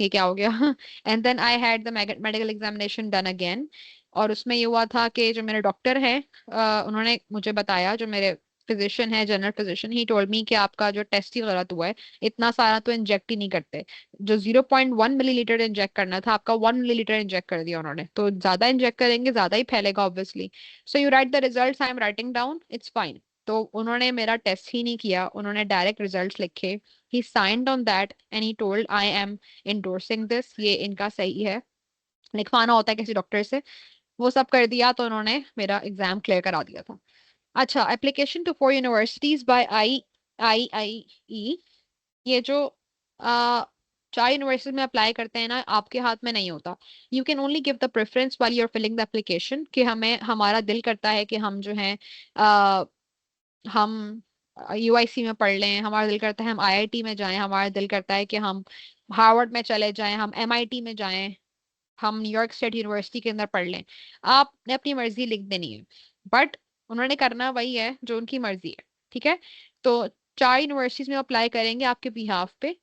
S2: ये क्या हो गया। And then I had the medical examination done again. और उसमें ये हुआ था कि जो मेरे डॉक्टर हैं, उन्होंने मुझे बताया, जो मेरे फिजिशियन है, general physician, he told me कि आपका जो टेस्ट ही गलत हुआ है, इतना सारा तो इंजेक्ट ही नहीं करते। जो 0.1 मिलीलीटर इंजेक्ट करना था, आपका 1 मिलीलीटर इंजेक्ट कर दिया उन्होंने, तो ज्यादा इंजेक्ट करेंगे ज्यादा ही फैलेगा obviously. So you right the results, I am writing down, it's fine. तो उन्होंने मेरा टेस्ट ही नहीं किया, उन्होंने डायरेक्ट रिजल्ट्स लिखे। he signed on that and he told I am endorsing this, ये इनका सही है, लिखवाना होता है किसी डॉक्टर से। वो सब कर दिया तो उन्होंने मेरा एग्जाम क्लियर करा दिया था। अच्छा, एप्लीकेशन टू 4 यूनिवर्सिटीज बाय आई ये जो आ, 4 यूनिवर्सिटीज में अप्लाई करते हैं ना, आपके हाथ में नहीं होता। You can only give the preference while you are filling the application, कि हमें हमारा दिल करता है कि हम जो है हम यूआईसी में पढ़ लें, हमारा दिल करता है हम आईआईटी में जाएं, हमारा दिल करता है कि हम हार्वर्ड में चले जाएं, हम एमआईटी में जाएं, हम न्यूयॉर्क स्टेट यूनिवर्सिटी के अंदर पढ़ लें। आपने अपनी मर्जी लिख देनी है, बट उन्होंने करना वही है जो उनकी मर्जी है, ठीक है। तो 4 यूनिवर्सिटीज में अप्लाई करेंगे आपके बिहाफ पे,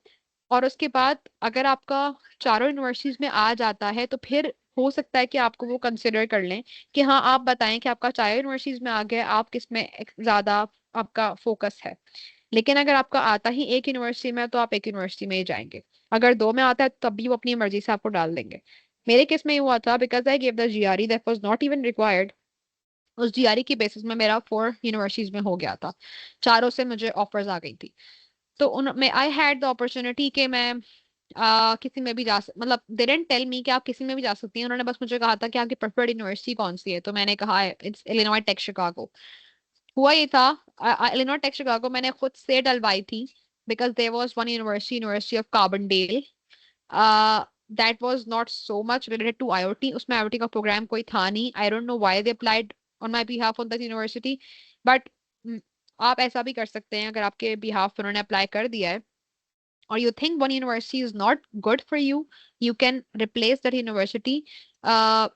S2: और उसके बाद अगर आपका चारों यूनिवर्सिटीज में आ जाता है तो फिर हो सकता है कि आपको वो कंसिडर कर लें कि हाँ, आप बताएं कि आपका चारों यूनिवर्सिटीज में आ गया, आप किस में ज्यादा आपका फोकस है। लेकिन अगर आपका आता ही एक यूनिवर्सिटी में है, तो आप एक यूनिवर्सिटी में ही जाएंगे। अगर दो में आता है तब भी वो अपनी मर्जी से आपको डाल देंगे। मेरे केस में ये हुआ था, because I give the GRE that was not even required. उस जीआरई की बेसिस में मेरा 4 यूनिवर्सिटीज में हो गया था, चारों से मुझे ऑफर्स आ गई थी। तो उन मैं आई हैड द अपॉर्चुनिटी कि मैं किसी में भी मतलब दे डिडंट टेल मी कि आप किसी में भी जा सकती हैं, उन्होंने बस मुझे कहा था कि आपकी प्रेफर्ड यूनिवर्सिटी कौन सी है, तो मैंने कहा इट्स इलिनॉय टेक शिकागो। हुआ ये था, इलिनॉय टेक शिकागो मैंने खुद से डलवाई थी, because there was one university, university of Carbondale, that was not so much related to IoT, उसमें आईओटी का प्रोग्राम कोई था नहीं। I don't know why they applied on my behalf on that university, but आप ऐसा भी कर सकते हैं, अगर आपके बिहाफ उन्होंने अप्लाई कर दिया है or you think one university is not good for you, you can replace that university। uh,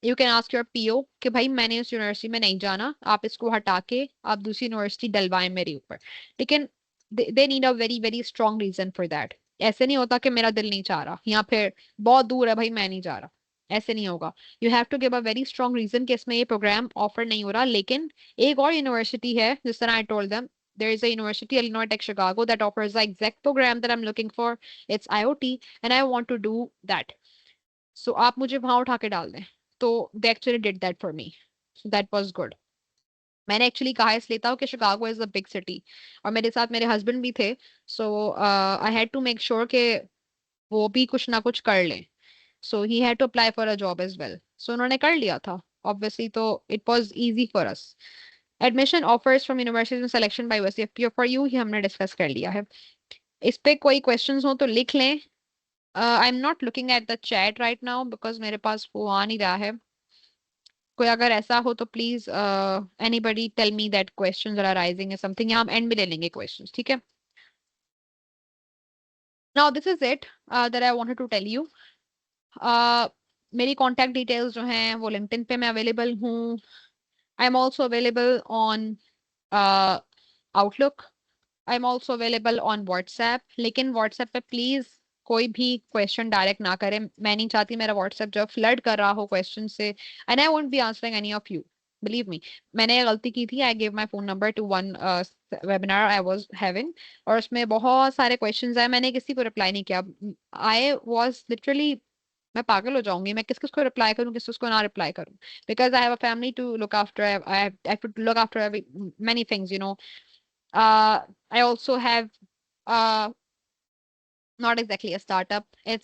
S2: you can ask your PO कि भाई मैंने उस यूनिवर्सिटी में नहीं जाना, आप इसको हटा के आप दूसरी यूनिवर्सिटी डलवाएं मेरे ऊपर। लेकिन they need a very very strong reason for that. ऐसे नहीं होता कि मेरा दिल नहीं चाह रहा या फिर बहुत दूर है भाई मैं नहीं जा रहा, ऐसे नहीं होगा। You have to give a very strong reason कि इसमें ये प्रोग्राम ऑफर नहीं हो रहा। लेकिन एक और यूनिवर्सिटी है, जिस तरह I told them, there is a university, Illinois Tech Chicago, that offers the exact program that I'm looking for, it's IoT, and I want to do that, so आप मुझे वहां उठा के डाल दें। तो they actually did that for me, so that was good। मैंने एक्चुअली कहा इसलिए था कि Chicago is a big city, और मेरे साथ मेरे हस्बैंड भी थे, so I had to make sure कि वो भी कुछ ना कुछ कर लें। So he had to apply for a job as well, so उन्होंने कर लिया था ऑब्वियसली, तो it was easy for us. Admission offers from universities and selection by UCFP for you, ये हमने डिस्कस कर लिया है। इस पे कोई क्वेश्चंस हो तो लिख लें। I am not looking at the chat right now because मेरे पास वो आ नहीं रहा है। कोई अगर ऐसा हो तो please anybody tell me that questions are arising है समथिंग, या हम एंड में ले लेंगे क्वेश्चंस, ठीक है। Now this is it that I wanted to tell you. मेरी कॉन्टैक्ट डिटेल्स जो हैं वो लिंक्डइन पे मैं अवेलेबल हूँ। I am also available on Outlook, I am also available on WhatsApp, लेकिन व्हाट्सएप पे प्लीज कोई भी क्वेश्चन डायरेक्ट ना करें। मैं नहीं चाहती मेरा व्हाट्सएप जो फ्लड कर रहा हो क्वेश्चन से, and I won't be answering any of you, believe me. मैंने ये गलती की थी, I give my phone number two one webinar I was having, और उसमें बहुत सारे क्वेश्चंस आए, मैंने किसी को रिप्लाई नहीं किया। आई वाज लिटरली, मैं पागल हो जाऊंगी, मैं किस किस को रिप्लाई करूं, किस किसको ना रिप्लाई करूं, because I have a family to look after, I have to look after many things, you know. I also have uh not exactly a startup. I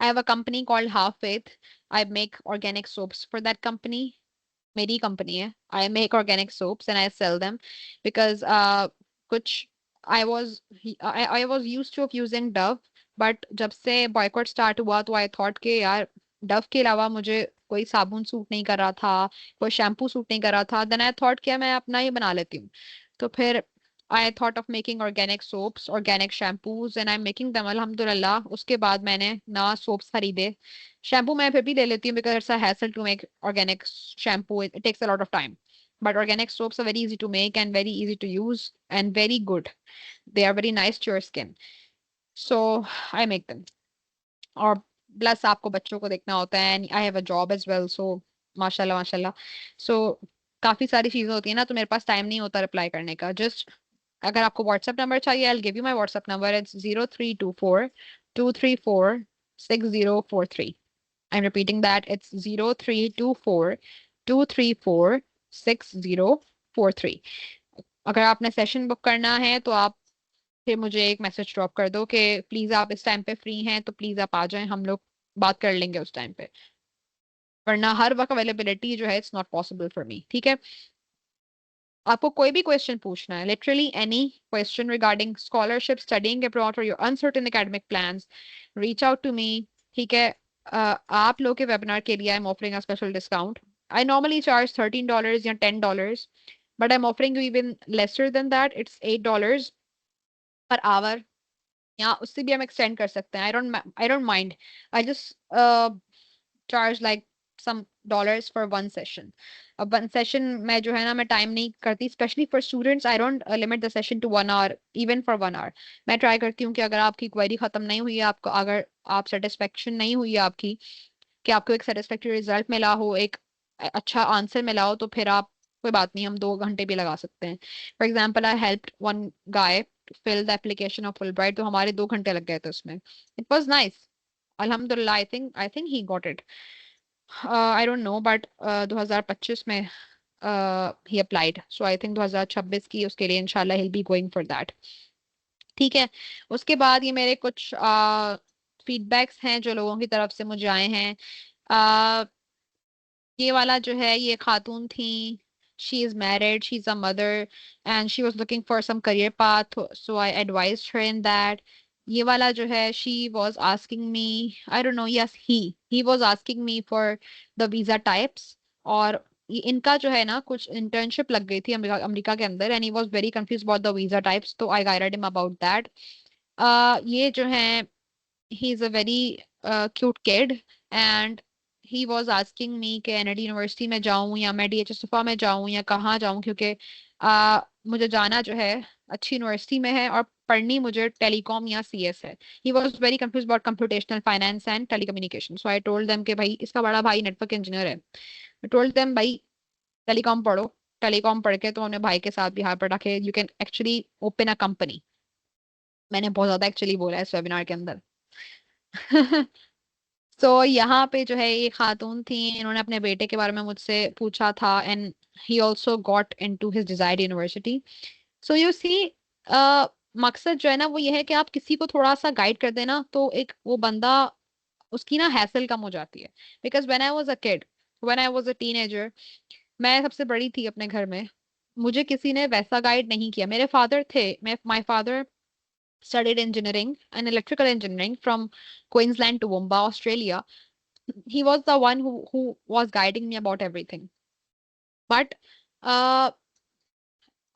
S2: have a company called Half Faith. I make organic soaps for that company. मेरी कंपनी है. I make organic soaps and I sell them because कुछ I was used to of using Dove, but जब से boycott start हुआ तो I thought कि यार Dove के अलावा मुझे कोई साबुन सूट नहीं कर रहा था, कोई शैम्पू सूट नहीं कर रहा था. Then I thought कि मैं अपना ही बना लेती हूँ. तो फिर I thought of making organic soaps, organic shampoos, and I'm making them. अल्हम्दुलिल्लाह. उसके बाद मैंने ना soaps खरीदे. शैम्पू मैं फिर भी ले लेती हूँ because it's a hassle to make organic shampoo. It takes a lot of time. But organic soaps are very easy to make and very easy to use and very good. They are very nice to your skin. So I make them. और प्लस आपको बच्चों को देखना होता है, and I have a job as well, so माशाल्लाह माशाल्लाह. सो काफी सारी चीजें होती है ना, तो मेरे पास टाइम नहीं होता रिप्लाई करने का. जस्ट अगर आपको व्हाट्सएप नंबर चाहिए, I will give you my WhatsApp number. It's 0324 234 6043. I'm repeating that. It's 0324 234 6043. अगर आपने सेशन बुक करना है तो आप फिर मुझे एक मैसेज ड्रॉप कर दो कि प्लीज आप इस टाइम पे फ्री हैं, तो प्लीज आप आ जाएं, हम लोग बात कर लेंगे उस टाइम पे. वरना हर वक्त अवेलेबिलिटी जो है it's not possible for me. ठीक है. आपको कोई भी क्वेश्चन पूछना है, literally any question regarding scholarship, studying abroad और your uncertain academic plans, reach out to me. ठीक है. आप लोग के वेबिनार के लिए I am offering a special discount. I normally charge $13 या $10, but I am offering you even lesser than that. It's $8 per our, या उससे भी हम एक्सटेंड कर सकते हैं. I don't mind. I just charge like some dollars for one session. अब वन सेशन में जो है ना, मैं टाइम नहीं करती, specially for students. I don't limit the session to 1 hour, even for 1 hour. मैं ट्राई करती हूँ कि अगर आपकी क्वेरी खत्म नहीं हुई है, आपको अगर आप सेटिस्फेक्शन नहीं हुई है आपकी, कि आपको एक सेटिस्फेक्टरी रिजल्ट मिला हो, एक अच्छा आंसर मिला हो, तो फिर आप, कोई बात नहीं, हम 2 घंटे भी लगा सकते हैं. For example, I help one guy fill the application of Fulbright, तो हमारे 2 घंटे लग गए थे उसमें. It was nice. अल्हम्दुलिल्लाह. I think he got it. I don't know, but 2025 में ही अप्लाइड, सो आई थिंक 2026 की उसके लिए इंशाल्लाह he'll be going for that. ठीक है. उसके बाद ये मेरे कुछ फीडबैक्स हैं जो लोगों की तरफ से मुझे आए हैं. uh, ये वाला जो है, ये खातून थी. She is married, she is a mother, and she was looking for some career path, so I advised her in that. ये वाला जो है, she was asking me, I don't know, yes he was asking me for the visa types. और इनका जो है ना, कुछ इंटर्नशिप लग गई थी अमेरिका अमेरिका के अंदर, and he was very confuse about the visa types, तो आई गाइडेड हिम अबाउट दैट. ये जो है, he is a very cute kid, and he was asking me कि एनएडी यूनिवर्सिटी में जाऊं या मैं डीएचएसफा में जाऊं या कहाँ जाऊं, क्योंकि मुझे जाना जो है अच्छी यूनिवर्सिटी में है, और पढ़नी मुझे टेलीकॉम या सीएस है. He was very confuse about computational finance and telecommunication. So I told them कि भाई, इसका बड़ा भाई नेटवर्क इंजीनियर है. आई टोल्ड देम भाई, टेलीकॉम पढ़ो. टेलीकॉम पढ़ के तो अपने भाई के साथ बिहार पढ़ा के you can actually open a company. मैंने बहुत ज्यादा एक्चुअली बोला है इस वेबिनार के अंदर. तो यहाँ पे जो है, ये खातून थी, इन्होंने अपने बेटे के बारे में मुझसे पूछा था, and he also got into his desired university. So you see, मकसद जो है ना, वो ये है कि आप किसी को थोड़ा सा गाइड कर देना, तो एक वो बंदा, उसकी ना हैसल कम हो जाती है. Because when I was a kid, when I was a teenager, मैं सबसे बड़ी थी अपने घर में, मुझे किसी ने वैसा गाइड नहीं किया. मेरे फादर थे, मैं my father studied engineering and electrical engineering from Queensland to Toowoomba, Australia. He was the one who was guiding me about everything. But uh,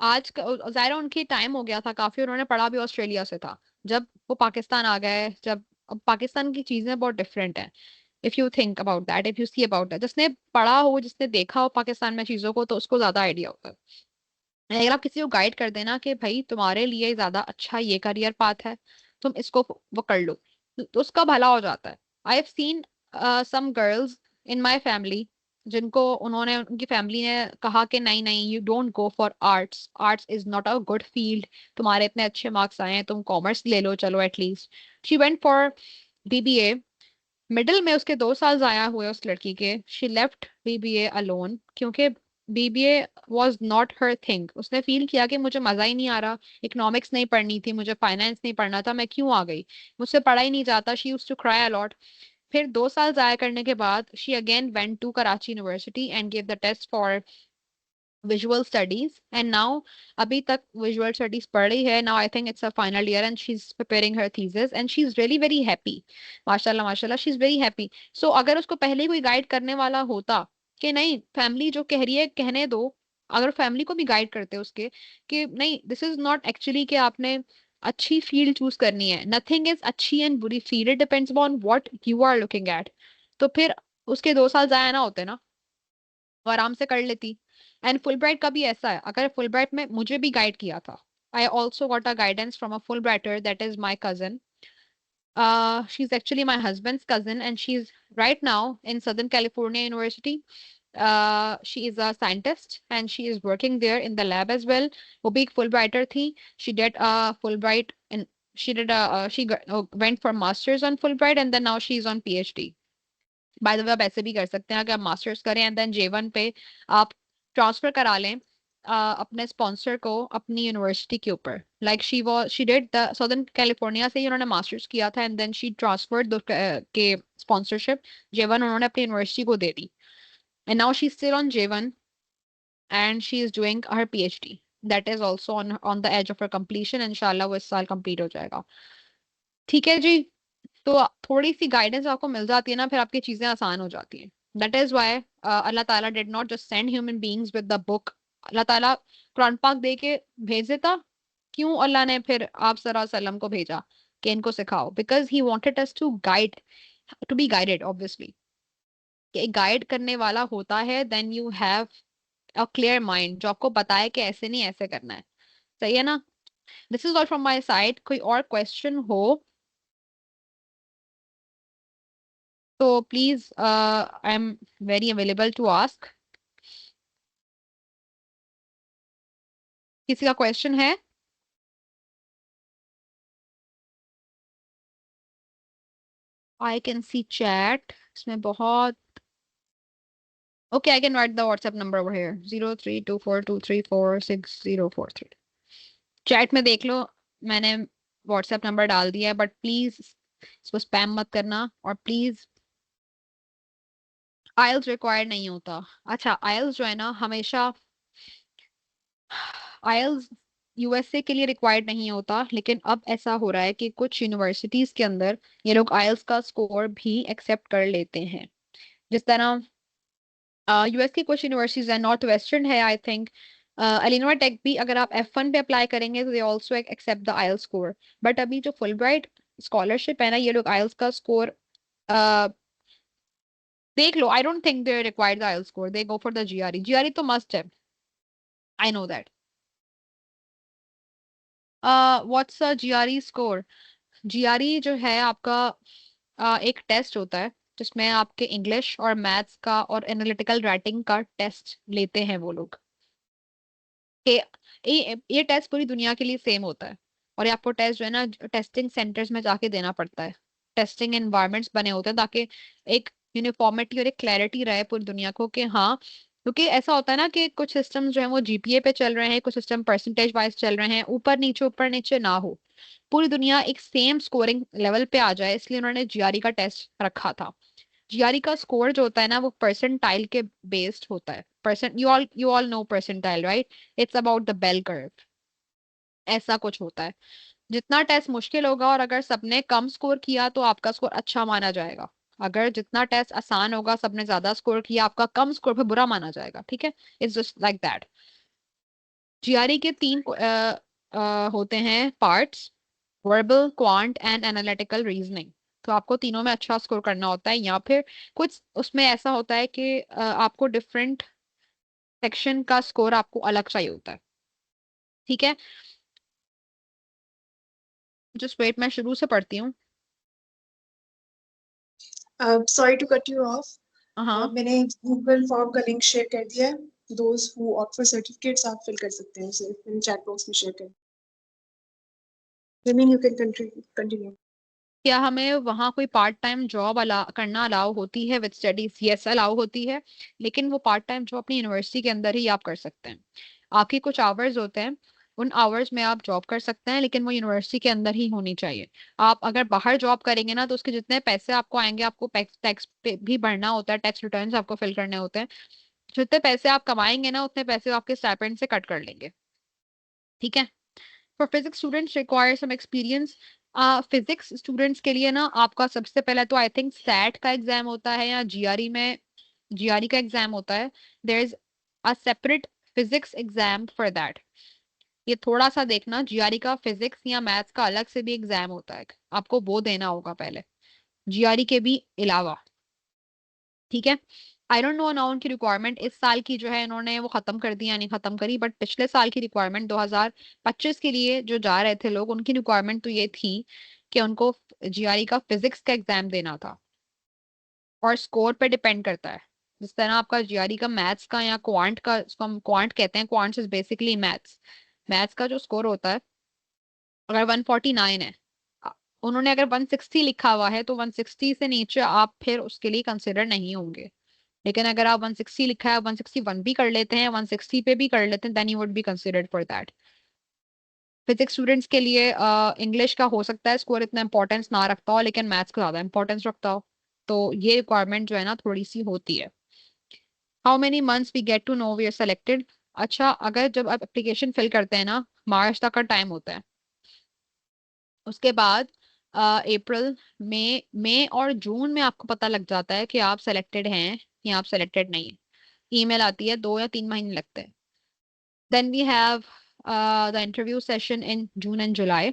S2: आज जाहिर है उनकी टाइम हो गया था काफी, उन्होंने पढ़ा भी ऑस्ट्रेलिया से था. जब वो पाकिस्तान आ गए, जब, अब पाकिस्तान की चीजें बहुत डिफरेंट हैं. If you think about that, if you see about that, जिसने पढ़ा हो, जिसने देखा हो पाकिस्तान में चीजों को, तो उसको ज्यादा आइडिया होता है. अगर आप किसी को गाइड कर देना कि भाई तुम्हारे लिए ज्यादा अच्छा ये करियर पाथ है, तुम इसको वो कर लो, तो उसका भला हो जाता है। I have seen some girls in my family जिनको उन्होंने उनकी फैमिली ने कहा कि नहीं नहीं, you don't go for arts, arts is not a good field, तुम्हारे इतने अच्छे मार्क्स आए हैं, तुम कॉमर्स ले लो चलो at least. She went for BBA. Middle में उसके 2 साल जाया हुए उस लड़की के, शी लेफ्ट बीबीए अलोन, क्योंकि BBA was not her thing. उसने फील किया कि मुझे मजा ही नहीं आ रहा, इकोनॉमिक्स नहीं पढ़नी थी मुझे, फाइनेंस नहीं पढ़ना था, मैं क्यों आ गई, मुझसे पढ़ा ही नहीं जाता। She used to cry a lot. फिर 2 साल जाया करने के बाद she again went to Karachi university and give the test for visual studies and now अभी तक विजुअल स्टडीज पढ़ रही है। Now I think it's a final year and she is preparing her thesis and she is really very happy. माशाल्लाह माशाल्लाह, she is very happy. So अगर उसको पहले ही कोई गाइड करने वाला होता कि नहीं फैमिली जो कह रही है कहने दो, अगर फैमिली को भी गाइड करते उसके कि नहीं दिस इज नॉट एक्चुअली कि आपने अच्छी फील्ड चूज करनी है, नथिंग इज अच्छी एंड बुरी field, it depends upon what you are looking at, तो फिर उसके 2 साल जाया ना होते ना, वो आराम से कर लेती। एंड फुल ब्राइट का भी ऐसा है, अगर फुल ब्राइट में मुझे भी गाइड किया था, I also got a guidance from a full brighter that is my cousin. She's actually my husband's cousin, and she's right now in Southern California University. She is a scientist, and she is working there in the lab as well. वो भी एक Fulbrighter थी. She did a Fulbright, and went for masters on Fulbright, and then now she's on PhD. Bye the वे आप ऐसे भी कर सकते हैं, अगर आप मास्टर्स करें एंड देन J1 पे आप ट्रांसफर करा लें अपने स्पॉन्सर को अपनी यूनिवर्सिटी के ऊपर। Like she did the Southern California से ही उन्होंने मास्टर्स किया था एंड देन शी ट्रांसफर्ड के स्पॉन्सरशिप J1 उन्होंने अपनी यूनिवर्सिटी को दे दी, and now she is still on J1 and she is doing her PhD that is also on the edge of her completion. इंशाल्लाह वो इस साल कंप्लीट हो जाएगा। ठीक है जी। तो थोड़ी सी गाइडेंस आपको मिल जाती है ना, फिर आपकी चीजें आसान हो जाती हैं। दैट इज वाई अल्लाह ताला did not just send human beings with the book. अल्लाह ताला कुरान पाक दे के भेज देता, क्यों अल्लाह ने फिर आप सल्लल्लाहु अलैहि वसल्लम को भेजा कि इनको सिखाओ? Because he wanted us to guide, to be guided obviously. कि एक गाइड करने वाला होता है then you have a clear mind जो आपको बताए कि ऐसे नहीं ऐसे करना है। सही है ना? This is all from my side. कोई और क्वेश्चन हो तो please I am very available to ask. किसी का क्वेश्चन है? आई कैन सी चैट, इसमें बहुत। Okay, I can write the WhatsApp number over here 0324234604 3। Chat में देख लो, मैंने व्हाट्सएप नंबर डाल दिया है, बट प्लीज इसको स्पैम मत करना, और प्लीज आइल्स रिक्वायर्ड नहीं होता। अच्छा, आइल्स जो है ना हमेशा, आइल्स यूएसए के लिए रिक्वायर्ड नहीं होता, लेकिन अब ऐसा हो रहा है कि कुछ यूनिवर्सिटीज के अंदर ये लोग आइल्स का स्कोर भी एक्सेप्ट कर लेते हैं। जिस तरह यूएस की कुछ यूनिवर्सिटीज है, नॉर्थ वेस्टर्न है आई थिंक, एलिनोरा टेक भी, अगर आप F1 पे अप्लाई करेंगे तो they also accept the IELTS score. But अभी जो फुल ब्राइट स्कॉलरशिप है ना, ये लोग आइल्स का स्कोर देख लो, I don't think they require the IELTS score, they go for the GRE. GRE तो मस्ट है, I know that. What's a GRE score? GRE जो है आपका एक टेस्ट होता है जिसमें आपके इंग्लिश और मैथ्स का और एनालिटिकल राइटिंग का टेस्ट लेते हैं वो लोग। कि ये टेस्ट पूरी दुनिया के लिए सेम होता है, और ये आपको टेस्ट जो है ना टेस्टिंग सेंटर्स में जाके देना पड़ता है। टेस्टिंग एनवायरनमेंट्स बने होते हैं ताकि एक यूनिफॉर्मिटी और एक क्लैरिटी रहे पूरी दुनिया को कि हाँ, क्योंकि ऐसा होता है ना कि कुछ सिस्टम जो है वो जीपीए पे चल रहे हैं, कुछ सिस्टम परसेंटेज वाइज चल रहे हैं, ऊपर नीचे ना हो, पूरी दुनिया एक सेम स्कोरिंग लेवल पे आ जाए, इसलिए उन्होंने जीआरई का टेस्ट रखा था। जीआरई का स्कोर जो होता है ना वो परसेंटाइल के बेस्ड होता है। Percent, you all know percentile right? It's about the bell curve, ऐसा कुछ होता है। जितना टेस्ट मुश्किल होगा और अगर सबने कम स्कोर किया तो आपका स्कोर अच्छा माना जाएगा। अगर जितना टेस्ट आसान होगा, सबने ज्यादा स्कोर किया, आपका कम स्कोर पे बुरा माना जाएगा। ठीक है, it's just like that. GRE के 3 होते हैं parts: verbal, quant and analytical reasoning. तो आपको तीनों में अच्छा स्कोर करना होता है, या फिर कुछ उसमें ऐसा होता है कि आपको डिफरेंट सेक्शन का स्कोर आपको अलग चाहिए होता है। ठीक है, जस्ट वेट, मैं शुरू से पढ़ती हूँ।
S3: Sorry to cut you off,
S2: हाँ,
S3: मैंने गूगल फॉर्म का लिंक शेयर कर दिया है। Those who opt for certificates आप फिल कर सकते हैं उसे, मैंने चैट बॉक्स में शेयर कर दिया। You can continue.
S2: क्या हमें वहाँ कोई पार्ट टाइम जॉब करना अलाउ होती है विद स्टडीज? यस, अलाउ होती है, लेकिन वो पार्ट टाइम जॉब अपनी यूनिवर्सिटी के अंदर ही आप कर सकते हैं। आपके कुछ आवर्स होते हैं, उन आवर्स में आप जॉब कर सकते हैं, लेकिन वो यूनिवर्सिटी के अंदर ही होनी चाहिए। आप अगर बाहर जॉब करेंगे ना, तो उसके जितने पैसे आपको आएंगे, आपको टैक्स पे भी भरना होता है, टैक्स रिटर्न्स आपको फिल करने होते हैं। जितने पैसे आप कमाएंगे ना, उतने पैसे आपके स्टाइपेंड से कट कर लेंगे। ठीक है। For physics students require some experience. Physics students के लिए ना, आपका सबसे पहले तो आई थिंक सैट का एग्जाम होता है, या जीआरई में जीआरई का एग्जाम होता है। There is a separate physics exam for that. ये थोड़ा सा देखना, जीआरई का फिजिक्स या मैथ्स का अलग से भी एग्जाम होता है, आपको वो देना होगा पहले, जीआरई के भी अलावा। ठीक है। आई डोंट नो ना उनकी रिक्वायरमेंट इस साल की जो है इन्होंने वो खत्म कर दी या नहीं खत्म करी, बट पिछले साल की रिक्वायरमेंट 2025 के लिए जो जा रहे थे लोग, उनकी रिक्वायरमेंट तो ये थी कि उनको जीआरई का फिजिक्स का एग्जाम देना था, और स्कोर पे डिपेंड करता है। जिस तरह आपका जीआरई का मैथ्स का या क्वांट का, इसको हम क्वांट कहते हैं, quant is basically maths. Maths का जो स्कोर होता है, अगर 149 है, अ- उन्होंने अगर 160 लिखा हुआ है, तो 160 से नीचे आप फिर उसके लिए कंसिडर नहीं होंगे। लेकिन अगर आप 160 लिखा है, 161 भी कर लेते हैं, 160 पे भी कर लेते हैं, then you would be considered for that. Physics students के लिए इंग्लिश का हो सकता है स्कोर इतना इंपॉर्टेंस ना रखता हो, लेकिन मैथ्स का ज्यादा इंपॉर्टेंस रखता हो, तो ये रिक्वायरमेंट जो है ना, थोड़ी सी होती है। How many months we get to know we are selected. अच्छा, अगर जब आप एप्लीकेशन फिल करते हैं ना, मार्च तक का टाइम होता है। उसके बाद अप्रैल, मई और जून में आपको पता लग जाता है कि आप सेलेक्टेड हैं या आप सेलेक्टेड नहीं है। ईमेल आती है, 2 या 3 महीने लगते हैं। Then we have the interview session in June and July.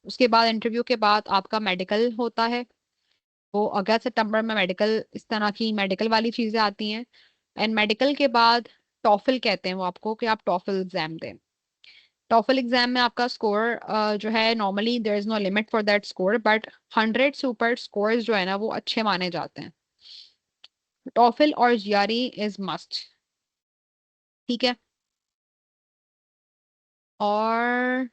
S2: उसके बाद इंटरव्यू के बाद आपका मेडिकल होता है। वो अगस्त सितंबर में मेडिकल, इस तरह की मेडिकल वाली चीजें आती हैं। एंड मेडिकल के बाद टॉफल कहते हैं वो आपको, कि आप टॉफल एग्जाम दें। टॉफल एग्जाम में आपका स्कोर जो है, normally there is no limit for that score, but 100 से ऊपर स्कोर्स जो है ना, वो अच्छे माने जाते हैं। टॉफल और जीआरई इज मस्ट। ठीक है। और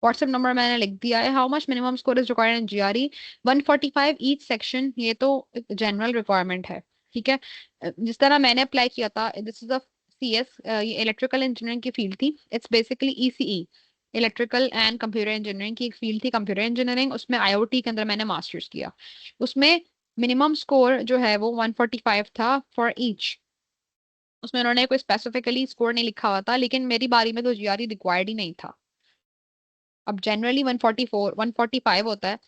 S2: व्हाट्सएप नंबर मैंने लिख दिया है। How much minimum score is required in GRE? 145 each section. ये तो जनरल रिक्वायरमेंट है। ठीक है। जिस तरह मैंने अप्लाई किया था, दिस इज अ सीएस, ये इलेक्ट्रिकल इंजीनियरिंग की फील्ड थी। It's basically ECE, electrical and computer engineering की एक फील्ड थी, कंप्यूटर इंजीनियरिंग। उसमें आईओटी के अंदर मैंने मास्टर्स किया। उसमें मिनिमम स्कोर जो है वो 145 था फॉर ईच। उसमें उन्होंने कोई स्पेसिफिकली स्कोर नहीं लिखा हुआ था, लेकिन मेरी बारी में तो जीआरई रिक्वायर्ड ही नहीं था। अब जनरली 144 145 होता है,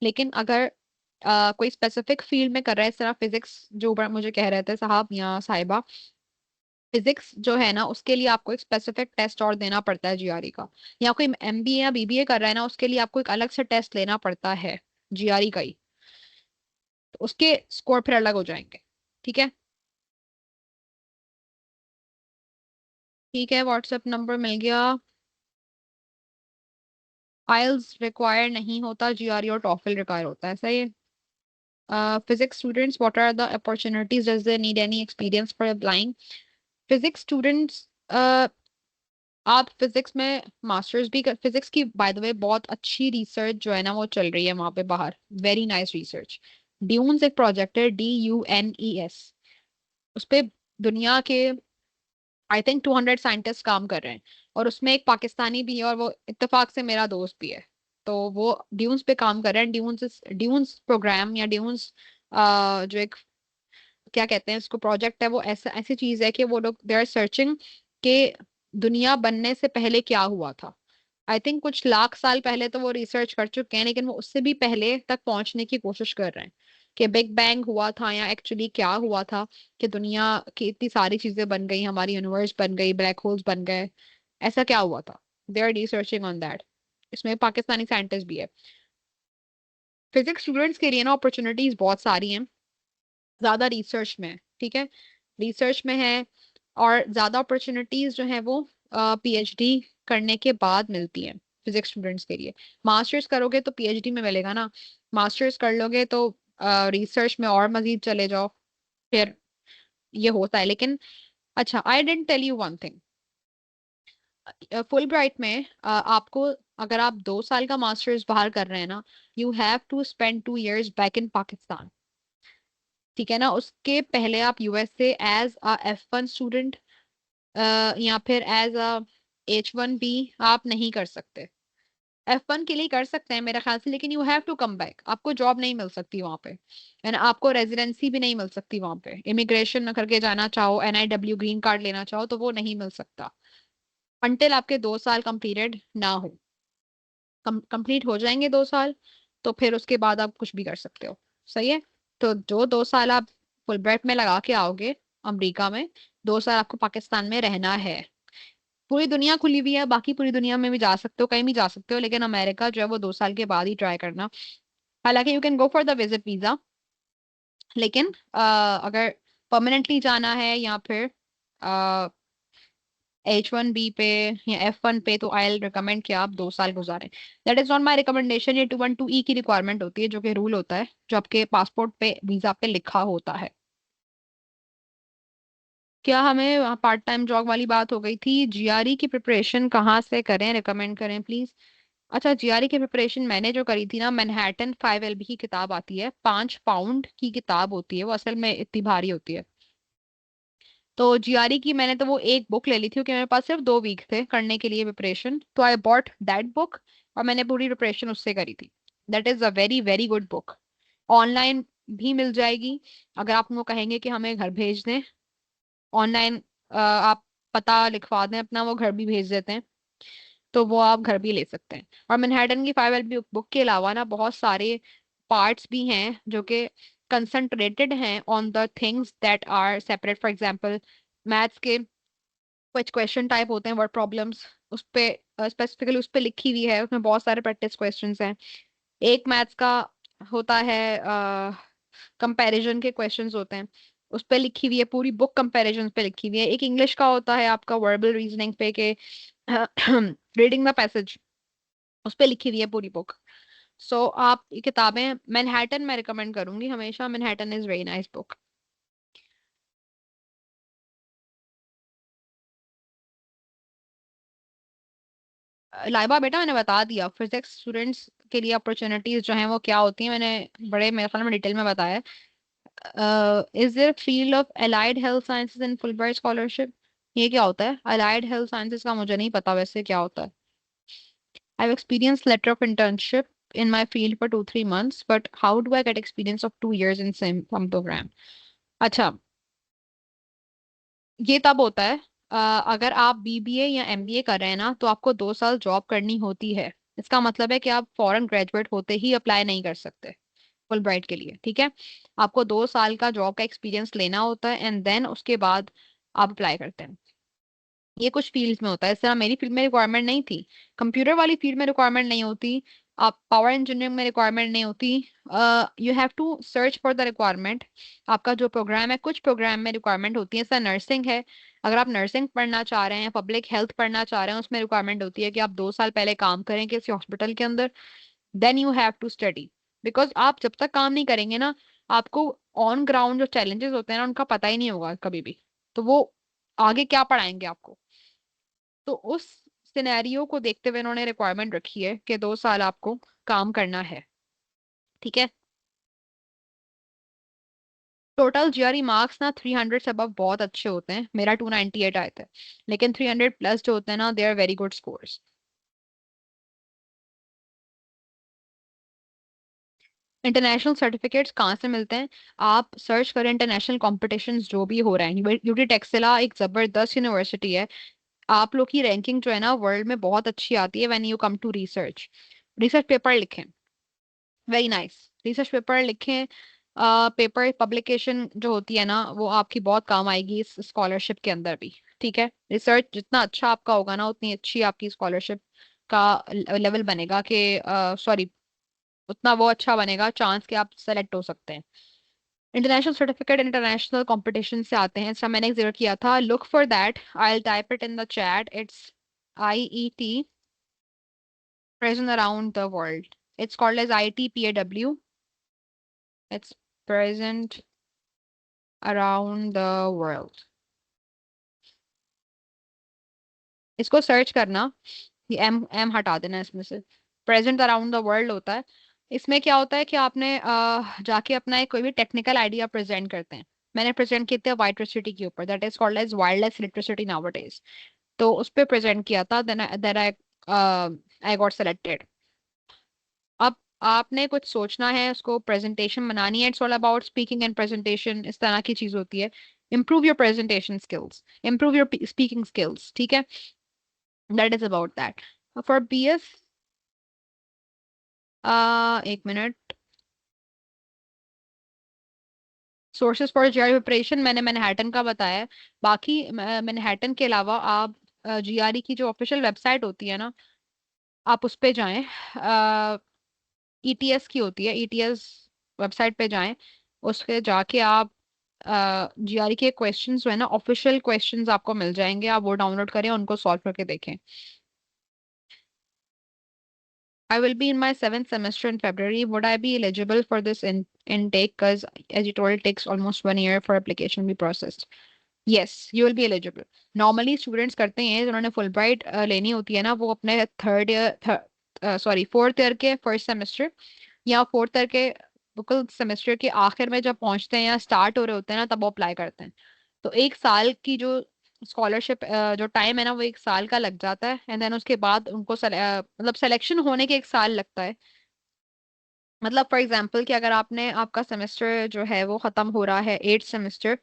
S2: लेकिन अगर कोई स्पेसिफिक फील्ड में कर रहा है, इस तरह फिजिक्स जो ऊपर मुझे कह रहे थे साहब या साहिबा, फिजिक्स जो है ना, उसके लिए आपको एक स्पेसिफिक टेस्ट और देना पड़ता है जीआरई का। या कोई एमबीए या बीबीए कर रहा है ना, उसके लिए आपको एक अलग से टेस्ट लेना पड़ता है, जीआरई का ही। तो उसके स्कोर फिर अलग हो जाएंगे। ठीक है। ठीक है, व्हाट्सएप नंबर मिल गया। आइल्स रिक्वायर नहीं होता, जीआरई और टॉफल रिक्वायर होता है, सही है। Physics students, what are the opportunities? Does they need any experience for applying? Physics students, आप फिजिक्स में मास्टर्स भी कर, फिजिक्स की बाय द वे बहुत अच्छी रिसर्च जो है ना, वो चल रही है वहां पे बाहर, वेरी नाइस रिसर्च। ड्यून्स एक प्रोजेक्ट है, DUNES। उस पे दुनिया के आई थिंक 200 साइंटिस्ट काम कर रहे हैं, और उसमें एक पाकिस्तानी भी है, और वो इत्तेफाक से मेरा दोस्त भी है। तो वो ड्यून्स पे काम कर रहे हैं। ड्यून्स प्रोग्राम या ड्यून्स जो एक, क्या कहते हैं उसको, प्रोजेक्ट है, वो ऐसा ऐसी चीज है कि वो लोग दे आर सर्चिंग के दुनिया बनने से पहले क्या हुआ था। आई थिंक कुछ लाख साल पहले तो वो रिसर्च कर चुके हैं, लेकिन वो उससे भी पहले तक पहुंचने की कोशिश कर रहे हैं कि बिग बैंग हुआ था या एक्चुअली क्या हुआ था, कि दुनिया की इतनी सारी चीजें बन गई, हमारी यूनिवर्स बन गई, ब्लैक होल्स बन गए, ऐसा क्या हुआ था। They are researching on that. इसमें पाकिस्तानी साइंटिस्ट भी है। फिजिक्स स्टूडेंट्स के लिए ना अपॉर्चुनिटीज बहुत सारी हैं, ज्यादा रिसर्च में। ठीक है। रिसर्च में है, और ज्यादा अपॉर्चुनिटीज जो है वो पीएचडी करने के बाद मिलती है फिजिक्स स्टूडेंट्स के लिए। मास्टर्स करोगे तो पीएचडी में मिलेगा ना, मास्टर्स कर लोगे तो रिसर्च में और मजीद चले जाओ, फिर ये होता है। लेकिन अच्छा, I didn't tell you one thing, Fulbright में आपको, अगर आप 2 साल का मास्टर्स बाहर कर रहे हैं ना, you have to spend 2 years back in Pakistan, ठीक है ना। उसके पहले आप यूएस से एज अ F1 स्टूडेंट या फिर एज अ H1B आप नहीं कर सकते। F1 के लिए कर सकते हैं मेरे ख्याल से, लेकिन you have to come back, आपको जॉब नहीं मिल सकती वहां पे, एंड आपको रेजिडेंसी भी नहीं मिल सकती वहां पे। इमिग्रेशन में करके जाना चाहो, NIW ग्रीन कार्ड लेना चाहो, तो वो नहीं मिल सकता अनटिल आपके 2 साल कंप्लीटेड ना हो। कंप्लीट हो जाएंगे 2 साल, तो फिर उसके बाद आप कुछ भी कर सकते हो। सही है। तो जो 2 साल आप फुल ब्राइट में लगा के आओगे अमेरिका में, 2 साल आपको पाकिस्तान में रहना है। पूरी दुनिया खुली हुई है, बाकी पूरी दुनिया में भी जा सकते हो, कहीं भी जा सकते हो, लेकिन अमेरिका जो है वो 2 साल के बाद ही ट्राई करना। हालांकि you can go for the visit visa, लेकिन अगर परमानेंटली जाना है या फिर H1B पे या F1 पे, तो आई रिकमेंड कि आप 2 साल गुजारें। That is not my recommendation, ये 212E की रिक्वायरमेंट होती है, जो कि रूल होता है, जो आपके पासपोर्ट पे वीजा पे लिखा होता है। क्या हमें पार्ट टाइम जॉब वाली बात हो गई थी? जीआरई की प्रिपरेशन कहाँ से करें, रिकमेंड करें प्लीज। अच्छा, जीआरई की प्रिपरेशन मैंने जो करी थी ना, मैनहट्टन 5LB की किताब आती है, 5 पाउंड की किताब होती है वो, असल में इतनी भारी होती है। तो जीआरई की मैंने तो वो एक बुक ले ली थी, क्योंकि मेरे पास सिर्फ 2 वीक थे करने के लिए प्रिपरेशन, तो आई बॉट दैट बुक, और मैंने पूरी प्रिपरेशन उससे करी थी। That is a very very good book. Online भी मिल जाएगी, अगर आप उनको कहेंगे कि हमें घर भेज दें ऑनलाइन, आप पता लिखवा दें अपना, वो घर भी भेज देते हैं, तो वो आप घर भी ले सकते हैं। और मैनहट्टन की 5LB बुक के अलावा ना बहुत सारे पार्ट्स भी हैं जो कि कंसंट्रेटेड हैं on the things that are separate. For example, maths के कुछ क्वेश्चन टाइप होते हैं, वर्ड प्रॉब्लम्स, उस पे स्पेसिफिकली उस पे लिखी हुई है, उसमें बहुत सारे प्रैक्टिस क्वेश्चंस हैं। एक मैथ्स का होता है, कंपैरिजन के क्वेश्चंस होते हैं, उस पे लिखी हुई है पूरी बुक, कंपैरिजन पे लिखी हुई है। एक इंग्लिश का होता है आपका वर्बल रीजनिंग पे के रीडिंग द पैसेज, उस पे लिखी हुई है पूरी बुक। सो आप ये किताबें, मैनहट्टन मैं रिकमेंड करूंगी हमेशा, Manhattan is very nice book. Laiba बेटा मैंने बता दिया, फिजिक्स स्टूडेंट्स के लिए अपॉर्चुनिटीज जो हैं वो क्या होती हैं, मैंने बड़े मेरे ख्याल में डिटेल में बताया। Is their field of allied health sciences in Fulbright scholarship? ये क्या होता है अलाइड हेल्थ साइंसेज का? मुझे नहीं पता वैसे क्या होता है। I have experience letter of internship in my field for 2-3 months, but how do I get experience of 2 years in some program? अच्छा, ये तब होता है अगर आप बीबीए या एमबीए कर रहे हैं ना, तो आपको 2 साल जॉब करनी होती है। इसका मतलब है कि आप फॉरेन ग्रेजुएट होते ही अप्लाई नहीं कर सकते फुल ब्राइट के लिए, ठीक है। आपको 2 साल का जॉब का एक्सपीरियंस लेना होता है, एंड देन उसके बाद आप अप्लाई करते हैं। ये कुछ फील्ड्स में होता है, इस तरह मेरी फील्ड में रिक्वायरमेंट नहीं थी, कंप्यूटर वाली फील्ड में रिक्वायरमेंट नहीं होती, आप पावर इंजीनियरिंग में रिक्वायरमेंट नहीं होती। You have to search for the requirement. आपका जो प्रोग्राम है, कुछ प्रोग्राम में रिक्वायरमेंट होती है, जैसा नर्सिंग है, अगर आप नर्सिंग पढ़ना चाह रहे हैं, पब्लिक हेल्थ पढ़ना चाह रहे हैं, उसमें रिक्वायरमेंट होती है कि आप 2 साल पहले काम करें किसी हॉस्पिटल के अंदर, then you have to study. Because आप जब तक काम नहीं करेंगे ना, आपको ऑन ग्राउंड जो चैलेंजेस होते हैं ना, उनका पता ही नहीं होगा कभी भी, तो वो आगे क्या पढ़ाएंगे आपको। तो उस सिनेरियो को देखते हुए इन्होंने रिक्वायरमेंट रखी है कि 2 साल आपको काम करना है, ठीक है। टोटल जीआरई मार्क्स ना 300 से अब बहुत अच्छे होते हैं, मेरा 298 आए थे, लेकिन 300+ जो होते हैं ना, they are very good scores. International certificates कहाँ से मिलते हैं? आप सर्च करें इंटरनेशनल कॉम्पिटिशन्स जो भी हो रहे हैं, यूटी टेक्सिला एक जबरदस्त यूनिवर्सिटी है, आप लोग की रैंकिंग जो है ना वर्ल्ड में बहुत अच्छी आती है when you come to research. Research paper लिखें, वेरी नाइस, रिसर्च पेपर लिखें। पेपर पब्लिकेशन जो होती है ना, वो आपकी बहुत काम आएगी इस स्कॉलरशिप के अंदर भी, ठीक है। रिसर्च जितना अच्छा आपका होगा ना, उतनी अच्छी आपकी स्कॉलरशिप का लेवल बनेगा, कि सॉरी, उतना वो अच्छा बनेगा चांस कि आप सेलेक्ट हो सकते हैं। इंटरनेशनल सर्टिफिकेट इंटरनेशनल कंपटीशन से आते हैं, इसका मैंने एक जिक्र किया था. Look for that, I will type it in the chat. It's IET present around the world. It's called as ITPAW. It's present around the world. इसको सर्च करना, ये एम एम हटा देना इसमें से. प्रेजेंट अराउंड द वर्ल्ड होता है. इसमें क्या होता है कि आपने जाके अपना एक कोई भी टेक्निकल आइडिया प्रेजेंट करते हैं. मैंने प्रेजेंट किए थे इलेक्ट्रिसिटी के ऊपर, that is called as wireless electricity nowadays. तो उस पे प्रेजेंट किया था, देन आई गॉट सेलेक्टेड. अब आपने कुछ सोचना है, उसको प्रेजेंटेशन बनानी है. It's all about speaking and presentation, इस तरह की चीज होती है. Improve your presentation skills, improve your speaking skills. ठीक है, that is about that. For BS, एक minute. Sources for GRE preparation मैंने मैनहट्टन का बताया है. बाकी मैनहट्टन के अलावा आप GRE की जो ऑफिशियल वेबसाइट होती है ना, आप उस पे जाएं. ETS की होती है, ETS वेबसाइट पे जाएं. उस पे जाके आप GRE के क्वेश्चंस जो है ना, ऑफिशियल क्वेश्चंस आपको मिल जाएंगे. आप वो डाउनलोड करें, उनको सॉल्व करके देखें. I will be in my 7th semester in February. Would I be eligible for this intake? Because, as you told, it takes almost 1 year for application to be processed. Yes, you will be eligible. Normally, students करते हैं जिन्होंने Fulbright लेनी होती है ना, वो अपने फोर्थ ईयर के फर्स्ट सेमेस्टर या फोर्थ ईयर के बिल्कुल सेमेस्टर के आखिर में जब पहुंचते हैं या स्टार्ट हो रहे होते हैं ना, तब वो अप्लाई करते हैं. तो एक साल की जो स्कॉलरशिप जो टाइम है ना, वो एक साल का लग जाता है. एंड देन उसके बाद उनको मतलब सिलेक्शन होने के एक साल लगता है. मतलब फॉर एग्जाम्पल कि अगर आपने आपका सेमेस्टर जो है वो खत्म हो रहा है, 8th सेमेस्टर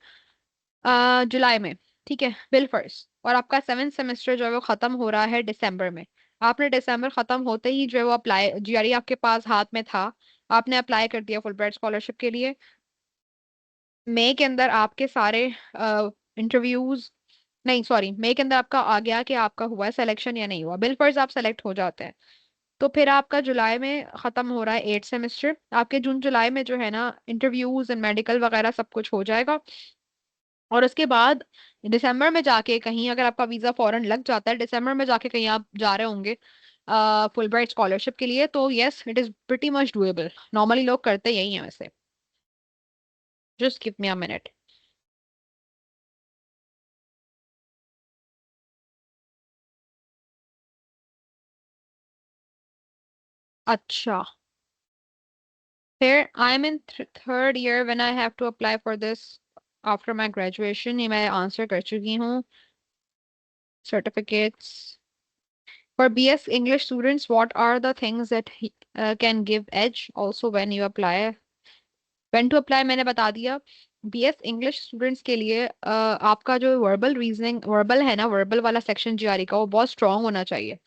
S2: जुलाई में, ठीक है, बिल फर्स्ट, और आपका 7th सेमेस्टर जो है वो खत्म हो रहा है दिसंबर में. आपने दिसंबर खत्म होते ही जो है वो अप्लाई, GRE आपके पास हाथ में था, आपने अप्लाई कर दिया फुल ब्राइट स्कॉलरशिप के लिए. मई के अंदर आपके सारे इंटरव्यूज, नहीं सॉरी, मई के अंदर आपका आ गया कि आपका हुआ है सिलेक्शन या नहीं हुआ, बिल फर्स्ट आप सेलेक्ट हो जाते हैं. तो फिर आपका जुलाई में खत्म हो रहा है 8th सेमेस्टर, आपके जून जुलाई में जो है ना इंटरव्यूज एंड मेडिकल वगैरह सब कुछ हो जाएगा. और उसके बाद दिसंबर में जाके कहीं, अगर आपका वीजा फौरन लग जाता है, दिसंबर में जाके कहीं आप जा रहे होंगे फुल ब्राइट स्कॉलरशिप के लिए, तो yes, it is pretty much doable. Normally लोग करते यही है वैसे. Just give me a minute. अच्छा, फिर I am in third year when I have to apply for this after my graduation. ये मैं आंसर कर चुकी हूँ. Certificates for BS English students, what are the things that can give edge also when you apply? When to apply मैंने बता दिया. BS English students के लिए आपका जो वर्बल रीजनिंग, वर्बल है ना, वर्बल वाला सेक्शन GRE का, वो बहुत स्ट्रांग होना चाहिए.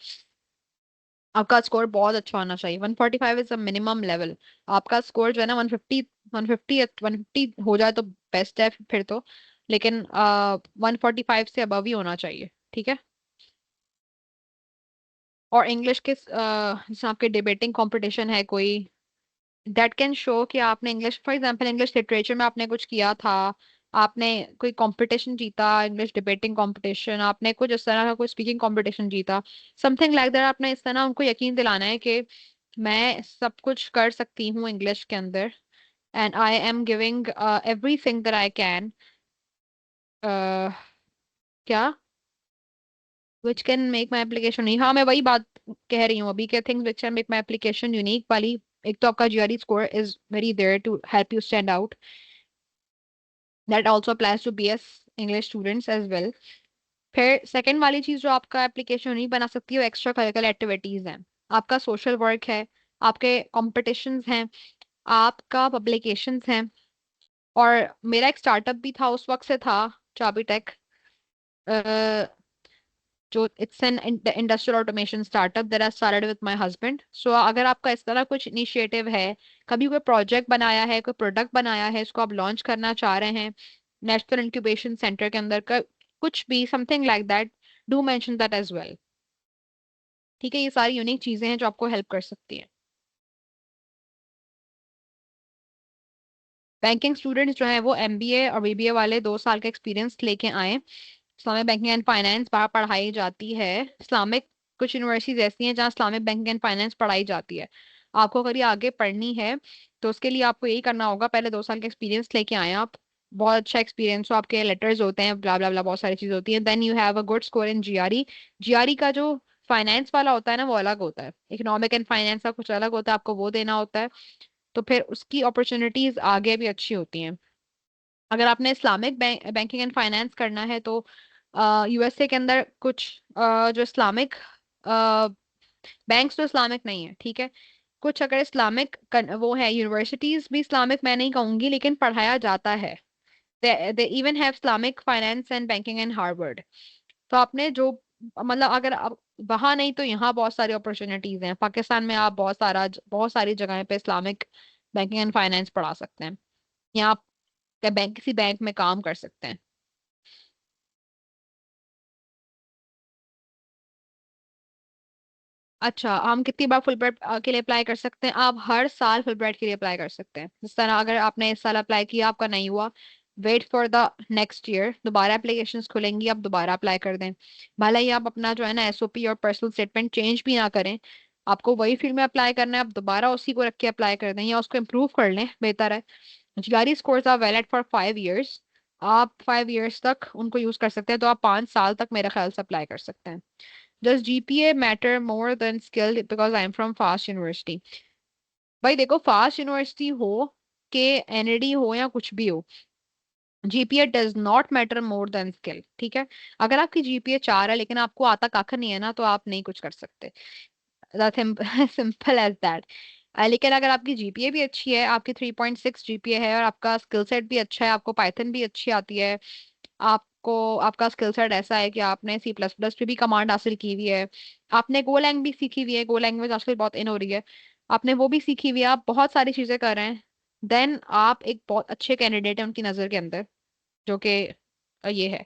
S2: आपका स्कोर बहुत अच्छा होना चाहिए. 145 इज द मिनिमम लेवल. आपका स्कोर जो है ना 150 हो जाए तो बेस्ट है फिर तो. लेकिन 145 से अबव ही होना चाहिए. ठीक है. और इंग्लिश के जैसे आपके डिबेटिंग कंपटीशन है कोई, दैट कैन शो कि आपने English, for example English literature में आपने कुछ किया था, आपने कोई कंपटीशन जीता, इंग्लिश डिबेटिंग कंपटीशन, आपने कुछ इस तरह का कोई स्पीकिंग कंपटीशन जीता, समथिंग लाइक दैट. आपने इस तरह उनको यकीन दिलाना है कि मैं सब कुछ कर सकती हूँ इंग्लिश के अंदर, and I am giving everything that I can. क्या, which can make my application unique. हाँ, मैं वही बात कह रही हूँ अभी के things which can make my application unique वाली. एक तो आपका GRE score is very there to help you stand out. That also applies to BS English students as well. फिर सेकंड वाली चीज जो आपका एप्लीकेशन यूनिक बना सकती है, वो एक्स्ट्रा करिकुलर एक्टिविटीज हैं. आपका सोशल वर्क है, आपके कॉम्पिटिशन्स हैं, आपका पब्लिकेशंस हैं. और मेरा एक स्टार्टअप भी था, उस वक्त से था, चाबी टेक, जो it's an industrial automation startup that I started with my husband. So अगर आपका इस तरह कुछ इनिशिएटिव है, कभी कोई प्रोजेक्ट बनाया है, कोई प्रोडक्ट बनाया है, इसको आप लॉन्च करना चाह रहे हैं नेशनल इंक्यूबेशन सेंटर के अंदर का, कुछ भी something like that, do mention that as well. ठीक है, ये सारी यूनिक चीजें हैं जो आपको हेल्प कर सकती हैं. बैंकिंग स्टूडेंट्स जो है वो एमबीए और बीबीए वाले 2 साल का एक्सपीरियंस लेके आए। इस्लामिक बैंकिंग एंड फाइनेंस वहाँ पढ़ाई जाती है। इस्लामिक कुछ यूनिवर्सिटीज ऐसी हैं जहाँ इस्लामिक बैंकिंग एंड फाइनेंस पढ़ाई जाती है। आपको अगर ये आगे पढ़नी है तो उसके लिए आपको यही करना होगा, पहले 2 साल का एक्सपीरियंस लेके आए आप, बहुत अच्छा एक्सपीरियंस हो, आपके लेटर्स होते हैं, ब्ला ब्ला ब्ला, बहुत सारी चीजें होती हैं। Then you have a good score in GRE. GRE का जो फाइनेंस वाला होता है ना वो अलग होता है, इकोनॉमिक एंड फाइनेंस का कुछ अलग होता है, आपको वो देना होता है। तो फिर उसकी अपॉर्चुनिटीज आगे भी अच्छी होती हैं। अगर आपने इस्लामिक बैंकिंग एंड फाइनेंस करना है तो यूएसए के अंदर कुछ जो इस्लामिक बैंक्स तो इस्लामिक नहीं है, ठीक है। कुछ अगर इस्लामिक वो है, यूनिवर्सिटीज भी इस्लामिक मैं नहीं कहूंगी लेकिन पढ़ाया जाता है। They even have Islamic finance and banking in Harvard. तो आपने जो मतलब अगर आप वहां नहीं तो यहाँ बहुत सारी अपॉर्चुनिटीज हैं। पाकिस्तान में आप बहुत सारी जगह पे इस्लामिक बैंकिंग एंड फाइनेंस पढ़ा सकते हैं, या आप किसी बैंक में काम कर सकते हैं। अच्छा, हम कितनी बार फुल ब्राइट के लिए अप्लाई कर सकते हैं? आप हर साल फुल ब्राइट के लिए अप्लाई कर सकते हैं। जिस तरह अगर आपने इस साल अप्लाई किया, आपका नहीं हुआ, wait for the next year, दोबारा एप्लीकेशंस खुलेंगी, आप दोबारा अप्लाई कर दें। भले ही आप अपना जो है ना एसओपी और पर्सनल स्टेटमेंट चेंज भी ना करें, आपको वही फील्ड में अप्लाई करना है, आप दोबारा उसी को रख के अप्लाई कर दें या उसको इम्प्रूव कर लें, बेहतर है। GRE scores are valid for 5 years। आप 5 years तक उनको यूज कर सकते हैं, तो आप 5 साल तक मेरे ख्याल से अप्लाई कर सकते हैं। Does GPA matter more than skill? Because I'm from fast university. भाई देखो, फास्ट यूनिवर्सिटी हो के एनएडी हो या कुछ भी हो, GPA does not matter more than skill, ठीक है। अगर आपकी जीपीए 4 है लेकिन आपको आता काख नहीं है ना, तो आप नहीं कुछ कर सकते। Simple as that. लेकिन अगर आपकी जीपीए भी अच्छी है, आपकी 3.6 जीपीए है और आपका स्किल सेट भी अच्छा है, आपको पाइथन भी अच्छी आती है, आपको आपका स्किल सेट ऐसा है कि आपने सी प्लस प्लस पे भी कमांड हासिल की हुई है, आपने गोलैंग भी सीखी हुई है, गो लैंग्वेज आजकल बहुत इन हो रही है, आपने वो भी सीखी हुई है, आप बहुत सारी चीजें कर रहे हैं, देन आप एक बहुत अच्छे कैंडिडेट है उनकी नजर के अंदर, जो कि ये है।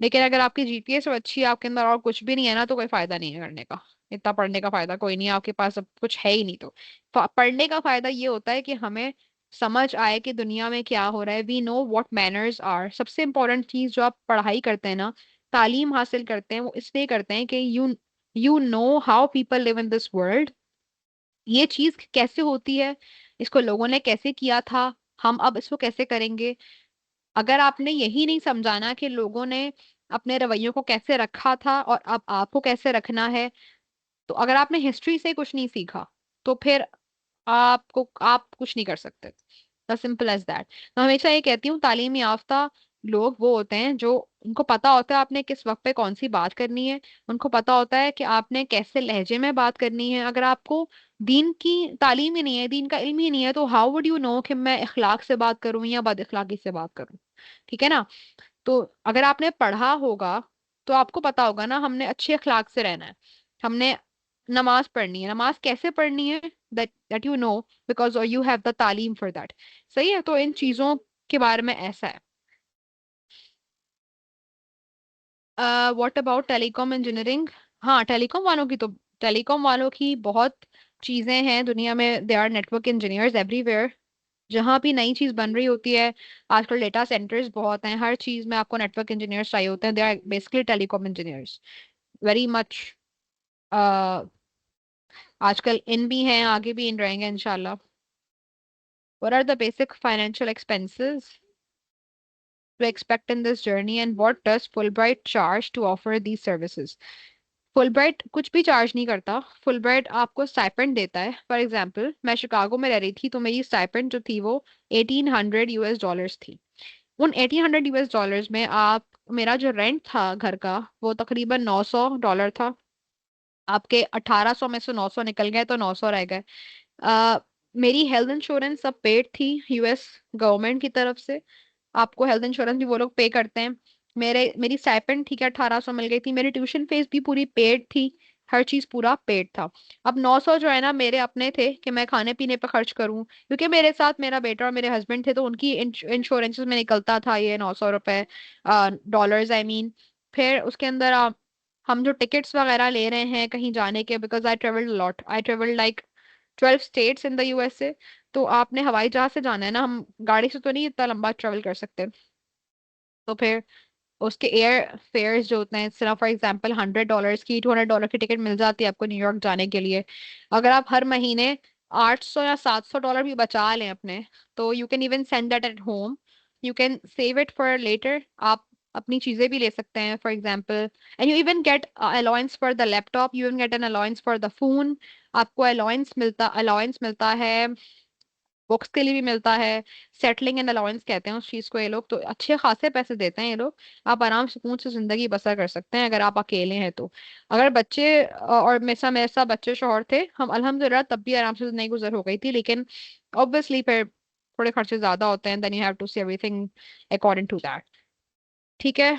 S2: लेकिन अगर आपकी जीपीए से अच्छी है, आपके अंदर और कुछ भी नहीं है ना, तो कोई फायदा नहीं है करने का। इतना पढ़ने का फायदा कोई नहीं है, आपके पास सब कुछ है ही नहीं तो। पढ़ने का फायदा ये होता है कि हमें समझ आए कि दुनिया में क्या हो रहा है, we know what manners are. सबसे इंपॉर्टेंट चीज जो आप पढ़ाई करते हैं ना, तालीम हासिल करते हैं, वो इसलिए करते हैं कि you know how people live in this world. ये चीज कैसे होती है, इसको लोगों ने कैसे किया था, हम अब इसको कैसे करेंगे। अगर आपने यही नहीं समझाना कि लोगों ने अपने रवैयों को कैसे रखा था और अब आपको कैसे रखना है, तो अगर आपने हिस्ट्री से कुछ नहीं सीखा, तो फिर आप कुछ नहीं कर सकते। Simple as that. मैं हमेशा ये कहती हूँ, तालीम याफ्ता लोग वो होते हैं जो उनको पता होता है आपने किस वक्त पे कौन सी बात करनी है, उनको पता होता है कि आपने कैसे लहजे में बात करनी है। अगर आपको दीन की तालीम ही नहीं है, दीन का इल्म ही नहीं है, तो हाउ वुड यू नो कि मैं इखलाक से बात करूं या बद इखलाकी से बात करूं, ठीक है ना। तो अगर आपने पढ़ा होगा तो आपको पता होगा ना, हमने अच्छे अखलाक से रहना है, हमने नमाज पढ़नी है, नमाज कैसे पढ़नी है, that you know, because you have the तालीम फॉर दैट। सही है, तो इन चीजों के बारे में ऐसा है। What about telecom engineering? हाँ, टेलीकॉम वालों की बहुत चीजें हैं दुनिया में, they are network engineers everywhere. जहां भी नई चीज बन रही होती है, आजकल डेटा सेंटर्स बहुत हैं, हर चीज में आपको नेटवर्क इंजीनियर्स चाहिए होते हैं, they are basically telecom engineers, very much. आजकल इन भी हैं, आगे भी इन रहेंगे इंशाल्लाह। What are the basic financial expenses to expect in this journey, and what does Fulbright charge to offer these services? Fulbright कुछ भी चार्ज नहीं करता। फुलब्राइट आपको स्टाइपेंड देता है। फॉर एग्जांपल, मैं शिकागो में रह रही थी तो मेरी स्टाइपेंड जो थी वो 1800 US डॉलर्स थी। उन 1800 US डॉलर्स में आप, मेरा जो रेंट था घर का वो तकरीबन $900 था। आपके 1800 में से 900 निकल गए तो 900 रह गए। अ, मेरी हेल्थ इंश्योरेंस सब पेड थी यूएस गवर्नमेंट की तरफ से। आपको हेल्थ इंश्योरेंस भी वो लोग पे करते हैं। मेरी स्टाइपेंड ठीक है 1800 मिल गई थी, मेरी ट्यूशन फीस भी पूरी पेड थी, हर चीज पूरा पेड था। अब 900 जो है ना मेरे अपने थे कि मैं खाने पीने पे खर्च करूं, क्योंकि मेरे साथ मेरा बेटा और मेरे हस्बैंड थे, तो उनकी इंश्योरेंस में निकलता था ये 900 रुपए, डॉलर्स आई मीन। फिर उसके अंदर हम जो टिकट्स वगैरह ले रहे हैं कहीं जाने के, because I travel lot, I travel like 12 states in the USA. तो आपने हवाई जहाज से जाना है ना, हम गाड़ी से तो नहीं इतना लंबा ट्रेवल कर सकते। तो फिर उसके एयर फेयर्स जो होते हैं, सिर्फ फॉर एग्जांपल $100 की, $200 की टिकट मिल जाती है आपको न्यूयॉर्क जाने के लिए। अगर आप हर महीने 800 या $700 भी बचा लें अपने, तो you can even send that at home, you can save it for later. आप अपनी चीजें भी ले सकते हैं for example, and you even get allowance for the laptop, you even get an allowance for the phone. आपको अलाउंस मिलता है, बुक्स के लिए भी मिलता है। सेटलिंग एंड अलाउंस कहते हैं उस चीज को ये लोग, तो अच्छे खासे पैसे देते हैं ये लोग। आप आराम सुकून से जिंदगी बसर कर सकते हैं अगर आप अकेले हैं तो। अगर बच्चे और मेरे साथ बच्चे शौहर थे, हम अल्हम्दुलिल्लाह तब भी आराम से जिंदगी गुजर हो गई थी, लेकिन ऑब्वियसली फिर थोड़े खर्चे ज्यादा होते हैं, then you have to see everything according to that. ठीक है।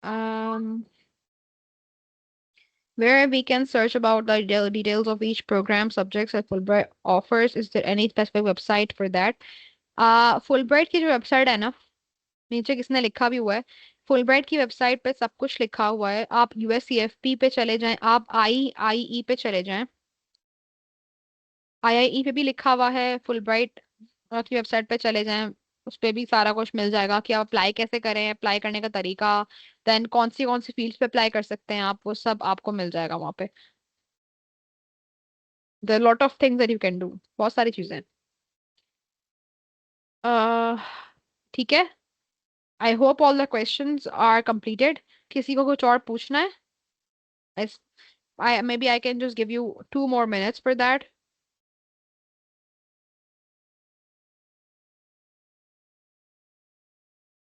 S2: um where we can search about the details of each program subjects that Fulbright offers, is there any specific website for that? Fulbright की जो वेबसाइट है ना, नीचे किसने लिखा भी हुआ है, फुलब्राइट की वेबसाइट पे सब कुछ लिखा हुआ है। आप यूएससीएफपी पे चले जाएं, आप आईआईई पे चले जाएं, आईआईई पे भी लिखा हुआ है। फुलब्राइट की वेबसाइट पे चले जाएं, उस पे भी सारा कुछ मिल जाएगा कि आप अप्लाई कैसे करें, अप्लाई करने का तरीका, देन कौन सी फील्ड्स पे अप्लाई कर सकते हैं आप, वो सब आपको मिल जाएगा वहां पे। There lot of things that you can do, बहुत सारी चीजें हैं। अह, ठीक है। I hope all the questions are completed। किसी को कुछ और पूछना है? Maybe I can just give you 2 more minutes for that.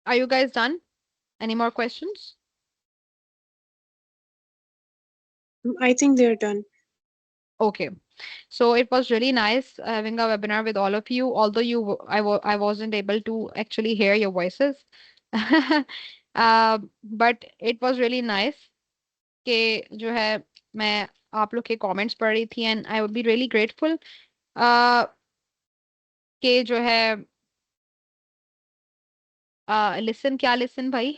S2: Are you guys done? Any more questions?
S3: I think they're done.
S2: Okay. So it was really nice having a webinar with all of you, although I wasn't able to actually hear your voices. But it was really nice कि जो है मैं आप लोग के comments पढ़ रही थी, and I would be really grateful uh, कि जो है listen, क्या listen भाई?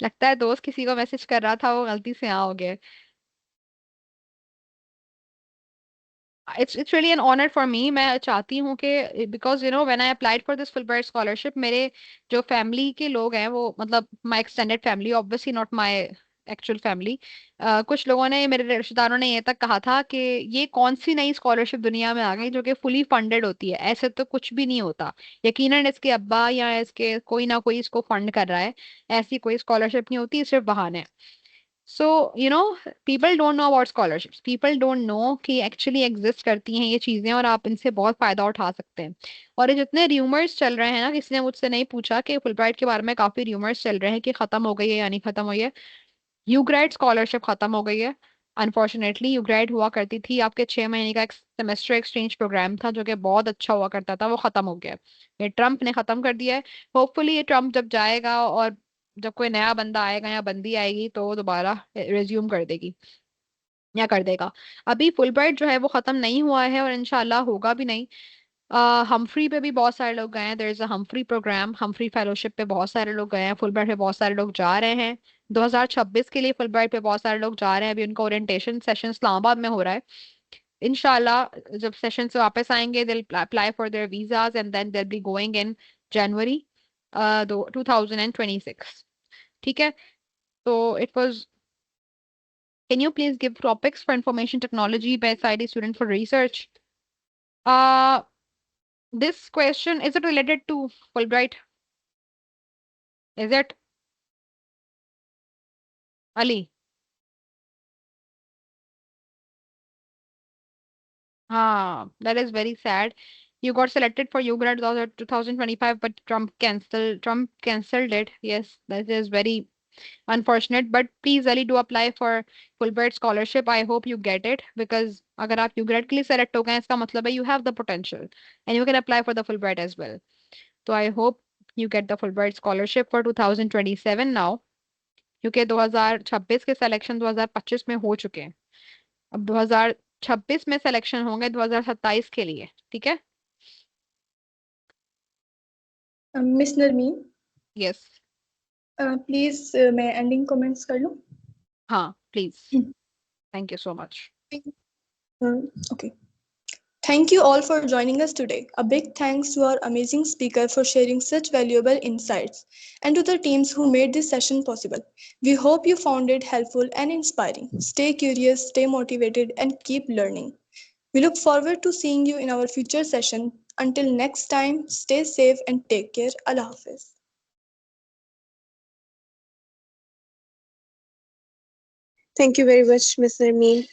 S2: लगता है दोस्त किसी को मैसेज कर रहा था, वो गलती से यहाँ हो गया। It's really an honour for me. मैं चाहती हूँ कि because when I applied for this Fulbright scholarship, मेरे जो फैमिली के लोग हैं, वो मतलब my extended family, obviously not my actual family, कुछ लोगों ने, मेरे रिश्तेदारों ने ये तक कहा था कि ये कौन सी नई स्कॉलरशिप दुनिया में आ गई जो कि फुली फंडेड होती है, ऐसे तो कुछ भी नहीं होता। यकीनन इसके अब्बा या इसके कोई ना कोई इसको फंड कर रहा है, ऐसी कोई स्कॉलरशिप नहीं होती, सिर्फ बहाने। सो people don't know about scholarships, people don't know कि एक्चुअली एग्जिस्ट करती हैं ये चीजें, और आप इनसे बहुत फायदा उठा सकते हैं। और ये जितने र्यूमर्स चल रहे हैं ना, किसी ने मुझसे नहीं पूछा कि फुलब्राइट के बारे में काफी र्यूमर्स चल रहे हैं कि खत्म हो गई है या नहीं खत्म हुई है। यूग्राइड स्कॉलरशिप खत्म हो गई है अनफॉर्चुनेटली। यूग्राइड हुआ करती थी, आपके 6 महीने का एक सेमेस्टर एक्सचेंज प्रोग्राम था जो कि बहुत अच्छा हुआ करता था, वो खत्म हो गया है। ये ट्रम्प ने खत्म कर दिया है। होपफुली ये ट्रम्प जब जाएगा और जब कोई नया बंदा आएगा या बंदी आएगी, तो वो दोबारा रिज्यूम कर देगी या कर देगा। अभी फुलब्राइट जो है वो खत्म नहीं हुआ है, और इंशाल्लाह होगा भी नहीं। हम्फ्री पे भी बहुत सारे लोग गए हैं, there is a Humphrey programme, Humphrey fellowship पे बहुत सारे लोग गए हैं, फुलब्राइट पे बहुत सारे लोग जा रहे हैं। 2026 के लिए फुलब्राइट पे बहुत सारे लोग जा रहे हैं। अभी उनका ओरिएंटेशन सेशन इस्लामाबाद में हो रहा है। इंशाल्लाह जब सेशन से वापस आएंगे, they'll apply for their visas and then they'll be going in January 2026। ठीक है। तो it was, can you please give topics for information technology by SID student for research? uh this question, is it related to Fulbright? Is it, Ali? That is very sad. You got selected for UGrad 2025, but Trump cancelled it. Yes, that is very unfortunate. But please, Ali, do apply for Fulbright scholarship. I hope you get it, because अगर आप UGrad के लिए select हो गए हैं, इसका मतलब है you have the potential and you can apply for the Fulbright as well. So I hope you get the Fulbright scholarship for 2027 now, क्योंकि 2026 के सिलेक्शन 2025 में हो चुके हैं। अब 2026 में सिलेक्शन होंगे 2027 के लिए। ठीक है।
S1: Miss Narmeen,
S2: yes.
S1: प्लीज मैं एंडिंग कमेंट्स कर लूँ?
S2: हाँ, please.
S1: Hmm.
S2: Thank you so much.
S1: Okay. Thank you all for joining us today. A big thanks to our amazing speaker for sharing such valuable insights and to the teams who made this session possible. We hope you found it helpful and inspiring. Stay curious, stay motivated, and keep learning. We look forward to seeing you in our future session. Until next time, stay safe and take care. Allah Hafiz.
S3: Thank you very much, Ms. Nermeen.